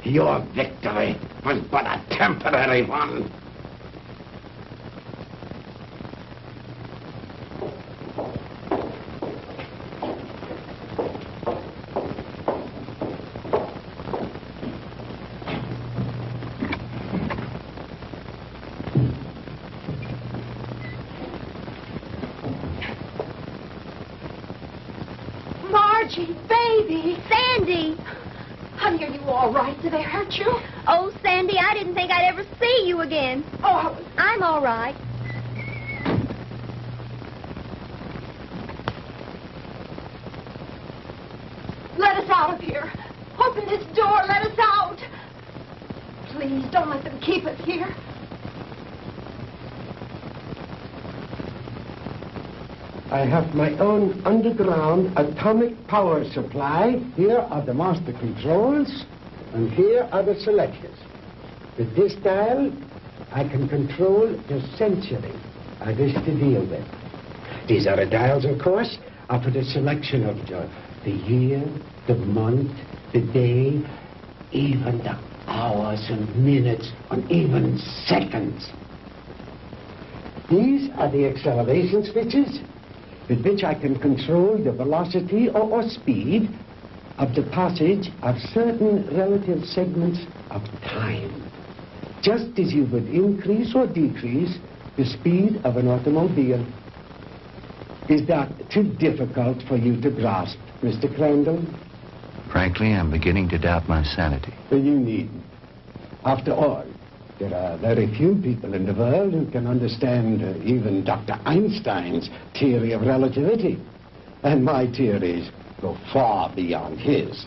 Your victory was but a temporary one. Margie, baby, Sandy. Honey, are you all right? Did they hurt you? Oh, Sandy, I didn't think I'd ever see you again. Oh, I'm all right. Let us out of here. Open this door. Let us out. Please, don't let them keep us here. I have my own underground atomic power supply. Here are the master controls, and here are the selectors. With this dial, I can control the century I wish to deal with. These other dials, of course, are for the selection of the year, the month, the day, even the hours and minutes, and even seconds. These are the acceleration switches with which I can control the velocity or speed of the passage of certain relative segments of time, just as you would increase or decrease the speed of an automobile. Is that too difficult for you to grasp, Mr. Crandall? Frankly, I'm beginning to doubt my sanity. You needn't. After all, there are very few people in the world who can understand even Dr. Einstein's theory of relativity. And my theories go far beyond his.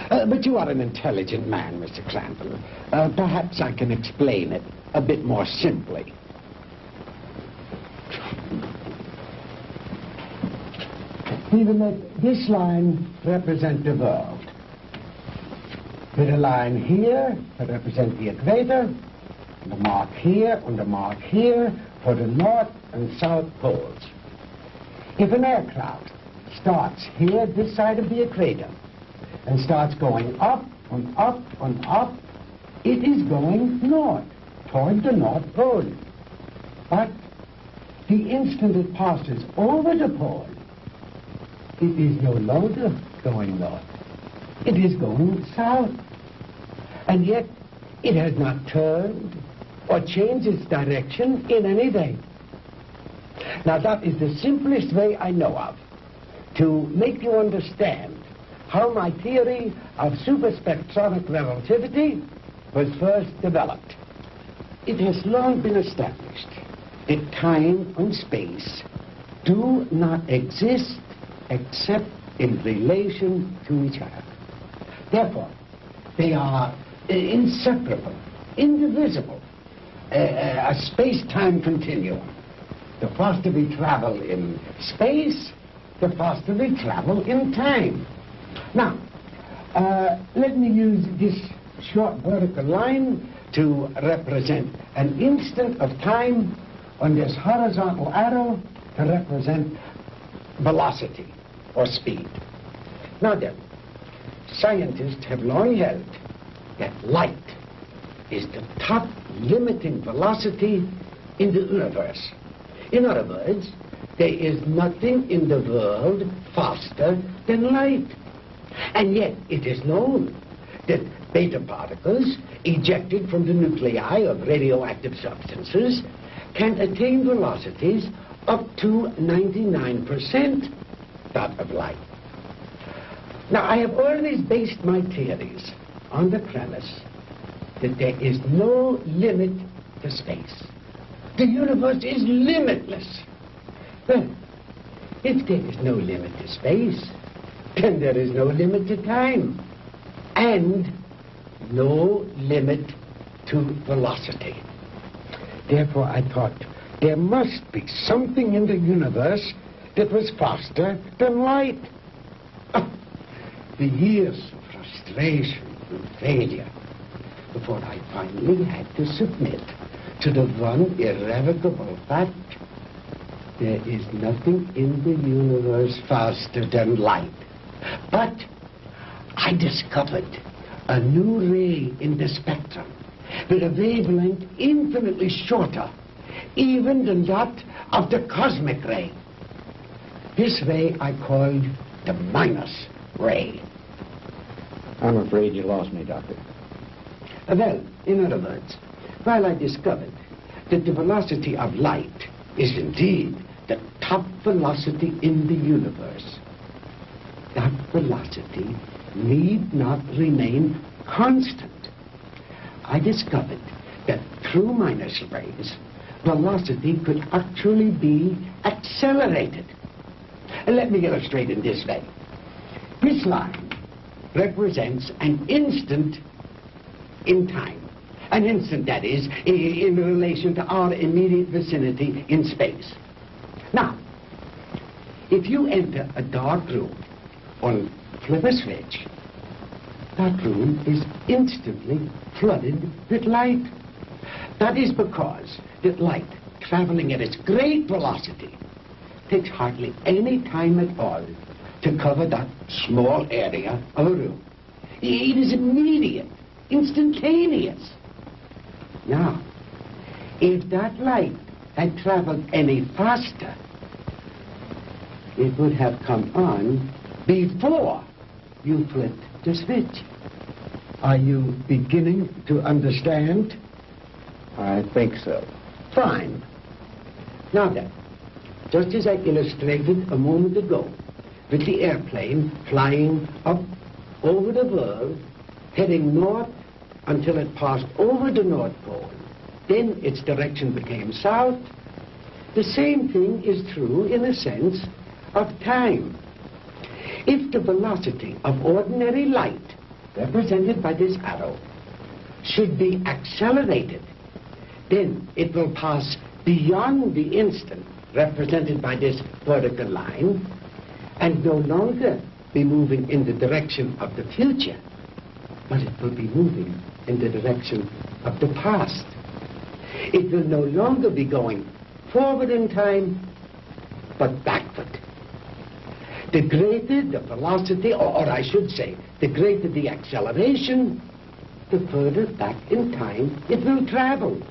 But you are an intelligent man, Mr. Crandall. Perhaps I can explain it a bit more simply. We will let this line represent the world. With a line here to represent the equator, and a mark here and a mark here for the north and south poles. If an aircraft starts here, this side of the equator, and starts going up and up and up, it is going north, toward the North Pole. But the instant it passes over the pole, it is no longer going north. It is going south. And yet, it has not turned or changed its direction in any way. Now, that is the simplest way I know of to make you understand how my theory of superspectronic relativity was first developed. It has long been established that time and space do not exist except in relation to each other. Therefore, they are inseparable, indivisible, a space-time continuum. The faster we travel in space, the faster we travel in time. Now, let me use this short vertical line to represent an instant of time, on this horizontal arrow to represent velocity or speed. Now then, scientists have long held that light is the top limiting velocity in the universe. In other words, there is nothing in the world faster than light. And yet it is known that beta particles ejected from the nuclei of radioactive substances can attain velocities up to 99% that of light. Now, I have always based my theories on the premise that there is no limit to space. The universe is limitless. Well, if there is no limit to space, then there is no limit to time, and no limit to velocity. Therefore, I thought there must be something in the universe that was faster than light. The years of frustration and failure before I finally had to submit to the one irrevocable fact: there is nothing in the universe faster than light. But I discovered a new ray in the spectrum with a wavelength infinitely shorter even than that of the cosmic ray. This ray I called the minus ray. I'm afraid you lost me, Doctor. Well, in other words, while I discovered that the velocity of light is indeed the top velocity in the universe, that velocity need not remain constant. I discovered that through minus rays, velocity could actually be accelerated. And let me illustrate in this way. This line represents an instant in time. An instant, that is, in relation to our immediate vicinity in space. Now, if you enter a dark room or flip a switch, that room is instantly flooded with light. That is because that light, traveling at its great velocity, takes hardly any time at all to cover that small area of a room. It is immediate, instantaneous. Now, if that light had traveled any faster, it would have come on before you flipped the switch. Are you beginning to understand? I think so. Fine. Now then, just as I illustrated a moment ago, with the airplane flying up over the world, heading north until it passed over the North Pole, then its direction became south. The same thing is true, in a sense, of time. If the velocity of ordinary light, represented by this arrow, should be accelerated, then it will pass beyond the instant, represented by this vertical line, and no longer be moving in the direction of the future, but it will be moving in the direction of the past. It will no longer be going forward in time, but backward. The greater the velocity, or I should say, the greater the acceleration, the further back in time it will travel.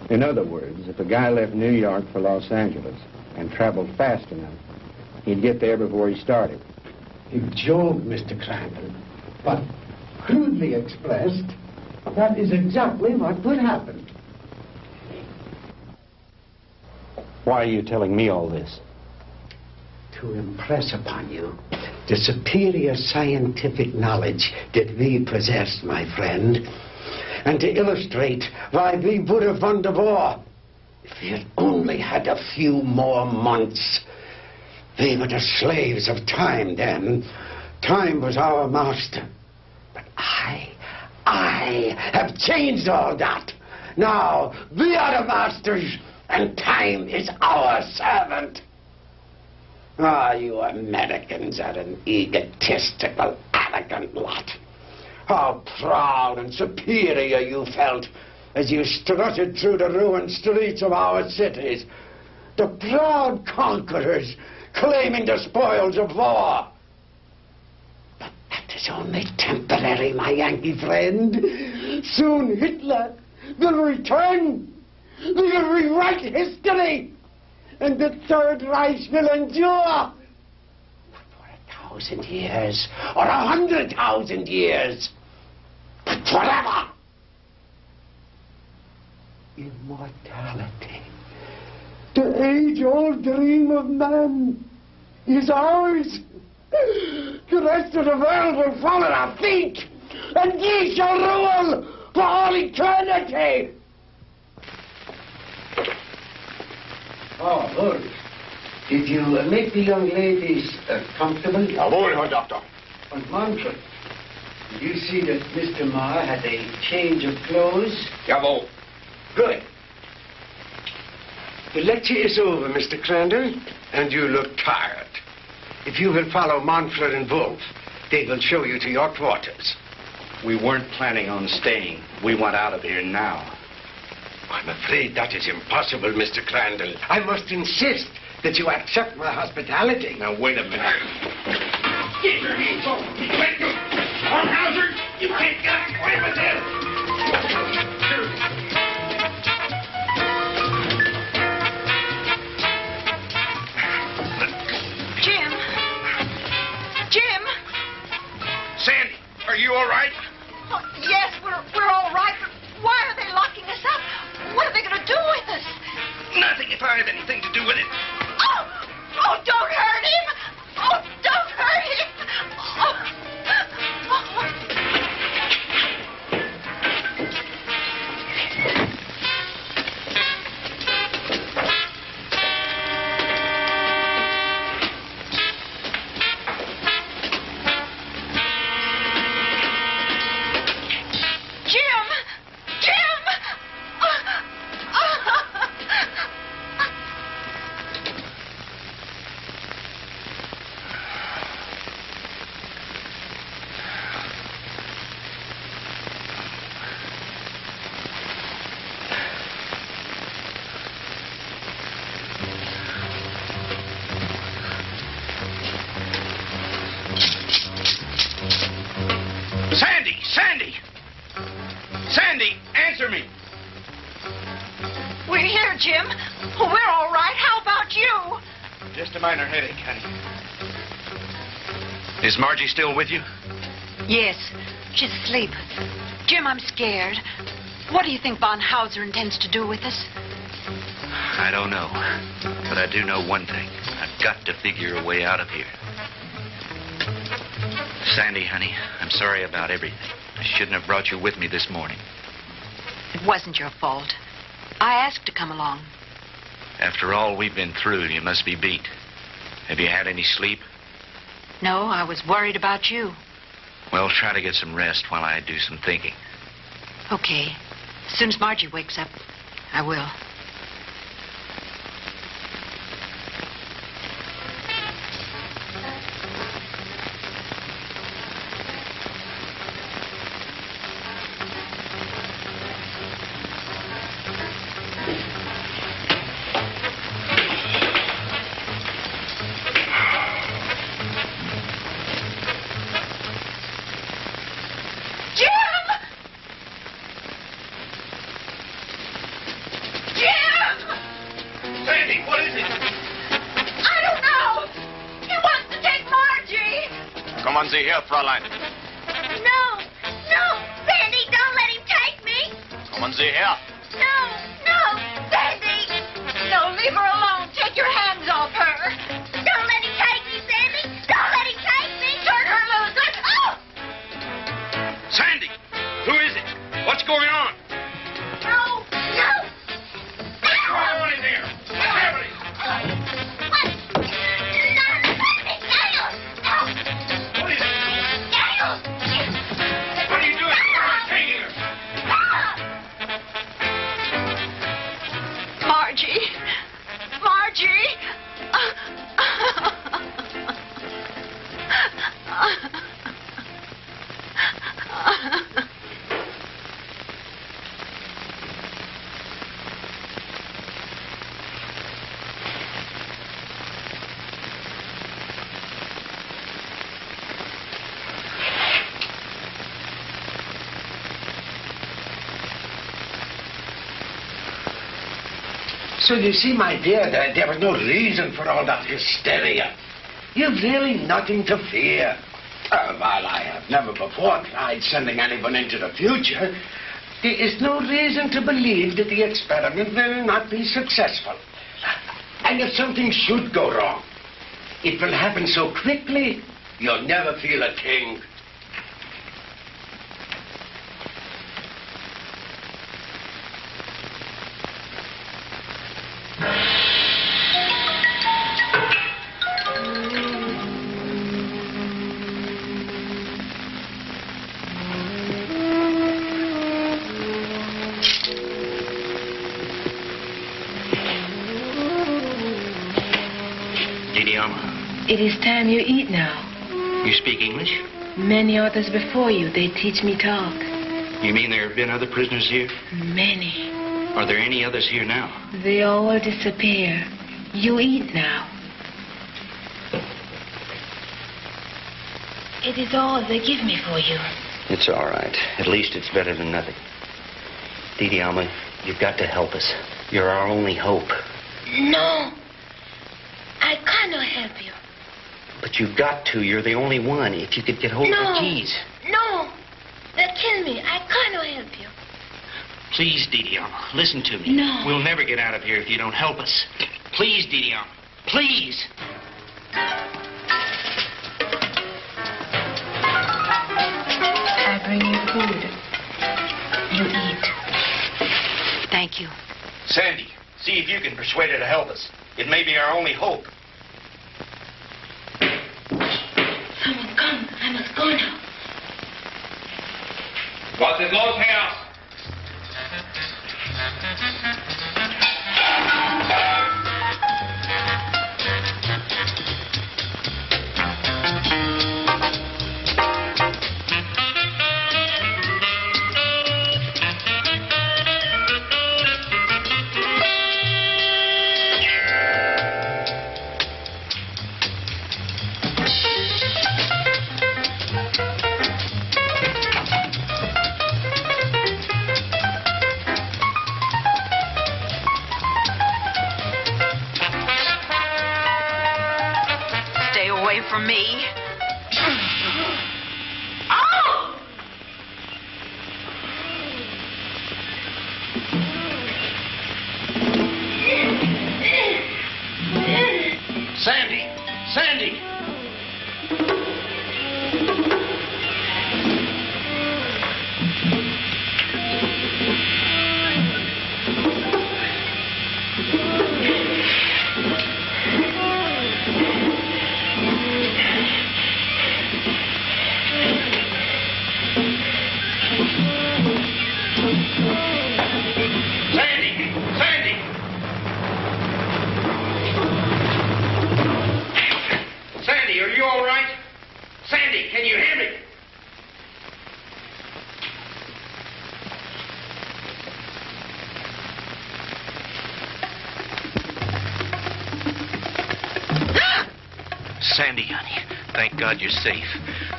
In other words, if a guy left New York for Los Angeles and traveled fast enough, he'd get there before he started. You joke, Mr. Crandall, but crudely expressed, that is exactly what would happen. Why are you telling me all this? To impress upon you the superior scientific knowledge that we possess, my friend, and to illustrate why we would have won the war if we had only had a few more months. We were the slaves of time then. Time was our master. But I have changed all that. Now we are the masters, and time is our servant. Ah, you Americans are an egotistical, arrogant lot. How proud and superior you felt as you strutted through the ruined streets of our cities. The proud conquerors claiming the spoils of war. is only temporary, my Yankee friend. Soon Hitler will return. We will rewrite history. And the Third Reich will endure. Not for 1,000 years or 100,000 years, but forever. Immortality. The age-old dream of man is ours. The rest of the world will fall at our feet, and ye shall rule for all eternity. Oh, good. Did you make the young ladies comfortable? Jawohl, Herr Doctor. And Manfred, did you see that Mr. Marr had a change of clothes? Jawohl. Good. The lecture is over, Mr. Crandall, and you look tired. If you will follow Manfred and Wolf, they will show you to your quarters. We weren't planning on staying. We want out of here now. I'm afraid that is impossible, Mr. Crandall. I must insist that you accept my hospitality. Now, wait a minute. Get your hands off me. Let go. Hornhauser, you can't get away with this. Jim! Sandy, are you all right? Oh, yes, we're all right, but why are they locking us up? What are they going to do with us? Nothing if I have anything to do with it. Oh, don't hurt him! Oh, don't hurt him! Oh. Sandy, answer me. We're here, Jim. We're all right. How about you? Just a minor headache, honey. Is Margie still with you? Yes, she's asleep. Jim, I'm scared. What do you think von Hauser intends to do with us? I don't know. But I do know one thing. I've got to figure a way out of here. Sandy, honey, I'm sorry about everything. I shouldn't have brought you with me this morning. It wasn't your fault. I asked to come along. After all we've been through, you must be beat. Have you had any sleep? No, I was worried about you. Well, try to get some rest while I do some thinking. Okay. As soon as Margie wakes up, I will. Kommen Sie her, Fräulein. No, Sandy, don't let him take me. Kommen Sie her. No, Sandy. No, leave her alone. Take your hands off her. Don't let him take me, Sandy. Don't let him take me. Turn her loose. Oh! Sandy, who is it? What's going on? No. What's going on in there? What's happening? Margie. So you see, my dear, there was no reason for all that hysteria. You've really nothing to fear. While I have never before tried sending anyone into the future, there is no reason to believe that the experiment will not be successful. And if something should go wrong, it will happen so quickly, you'll never feel a thing. It is time you eat now. You speak English? Many others before you, they teach me talk. You mean there have been other prisoners here? Many. Are there any others here now? They all will disappear. You eat now. It is all they give me for you. It's all right. At least it's better than nothing. Didi Alma, you've got to help us. You're our only hope. No. I cannot help you. But you've got to. You're the only one. If you could get hold of the keys. No. They'll kill me. I cannot help you. Please, Didi Alma, listen to me. No. We'll never get out of here if you don't help us. Please, Didi Alma. Please. I bring you food. You eat. Thank you. Sandy, see if you can persuade her to help us. It may be our only hope. Someone come. I must go now. Was ist los, Herr? From me. Oh! Sandy! Sandy! Sandy, honey. Thank God you're safe.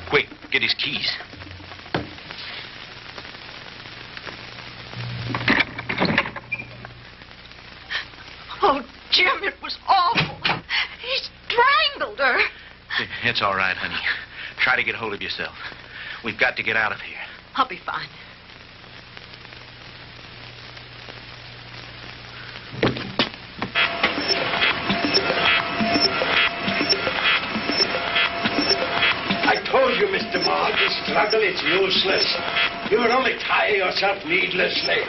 Quick, get his keys. Oh, Jim, it was awful. He strangled her. It's all right, honey. Try to get hold of yourself. We've got to get out of here. I'll be fine. I told you, Mr. Maud, the struggle is useless. You will only tire yourself needlessly.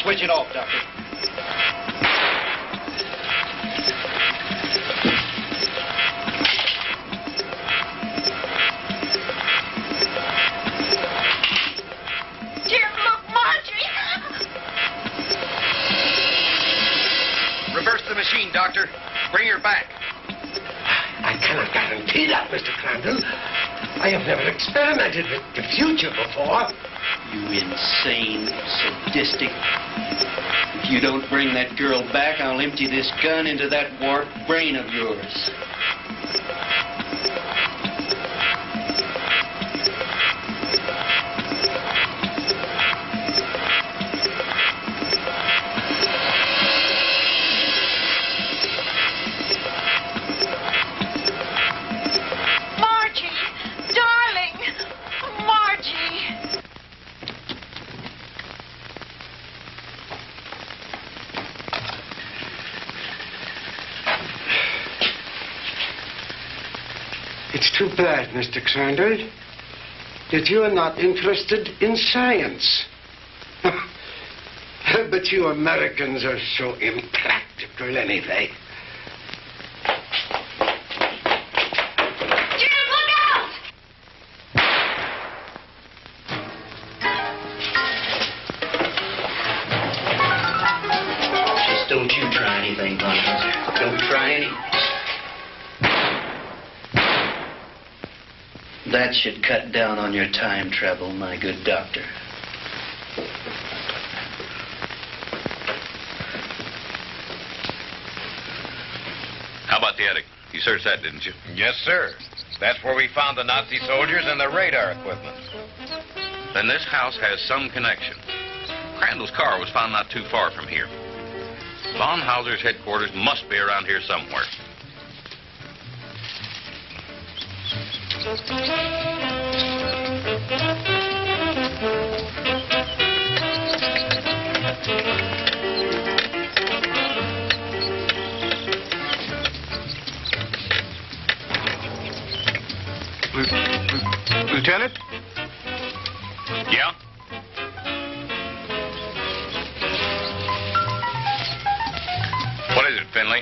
Switch it off, Doctor. experimented with the future before. You insane, sadistic. If you don't bring that girl back, I'll empty this gun into that warped brain of yours. It's too bad, Mr. Crandall, that you are not interested in science. But you Americans are so impractical anyway. Jim, look out! Just don't you try anything, Von Hauser. Don't try anything. That should cut down on your time travel, my good doctor. How about the attic? You searched that, didn't you? Yes, sir. That's where we found the Nazi soldiers and the radar equipment. Then this house has some connection. Crandall's car was found not too far from here. Von Hauser's headquarters must be around here somewhere. Lieutenant? Yeah? What is it, Finley?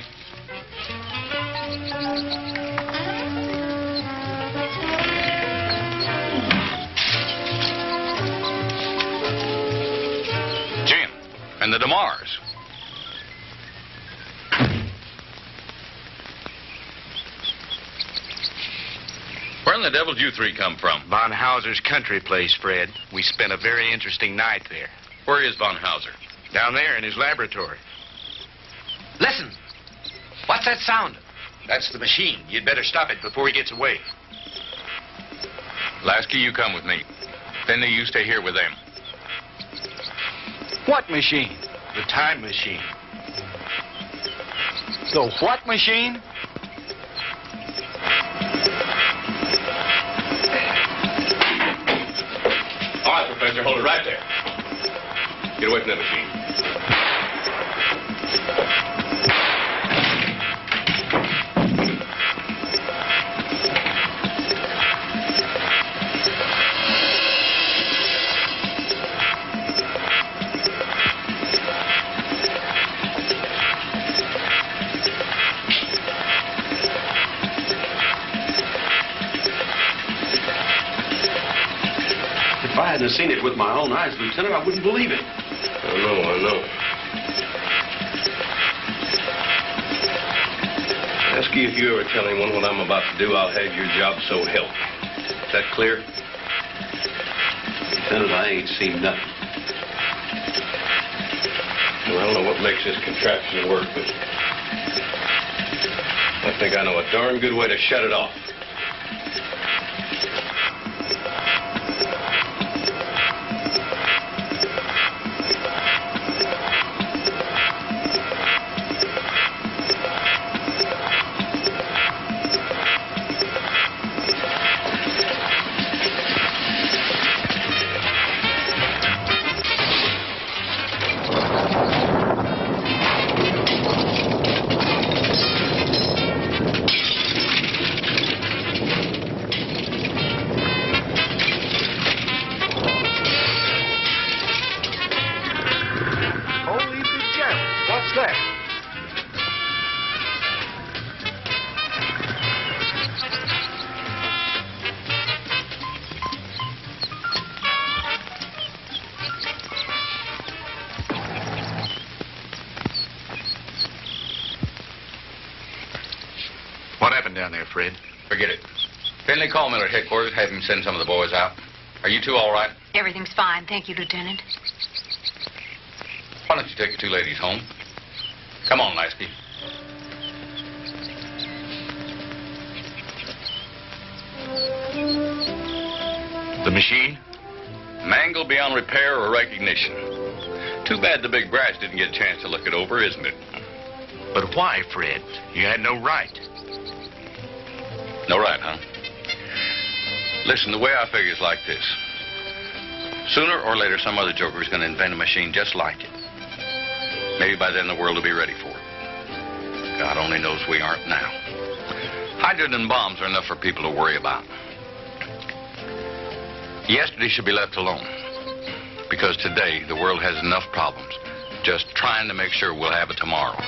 Jim, and the DeMars. Where in the devil did you three come from? Von Hauser's country place, Fred. We spent a very interesting night there. Where is Von Hauser? Down there in his laboratory. Listen. What's that sound? That's the machine. You'd better stop it before he gets away. Lasky, you come with me. Finley, you stay here with them. What machine? The time machine. The what machine? All right, Professor, hold it right there. Get away from that machine. If I hadn't seen it with my own eyes, Lieutenant, I wouldn't believe it. I know. Ask you if you ever tell anyone what I'm about to do, I'll have your job, so help me. Is that clear? Lieutenant, I ain't seen nothing. Well, I don't know what makes this contraption work, but I think I know a darn good way to shut it off. What happened down there, Fred? Forget it. Finley, call Miller at headquarters. Have him send some of the boys out. Are you two all right? Everything's fine. Thank you, Lieutenant. Why don't you take the two ladies home? Come on, Lasky. The machine? Mangled beyond repair or recognition. Too bad the big brass didn't get a chance to look it over, isn't it? But why, Fred? You had no right. No right, huh? Listen, the way I figure is like this. Sooner or later, some other joker is going to invent a machine just like it. Maybe by then the world will be ready for it. God only knows we aren't now. Hydrogen bombs are enough for people to worry about. Yesterday should be left alone. Because today, the world has enough problems just trying to make sure we'll have it tomorrow.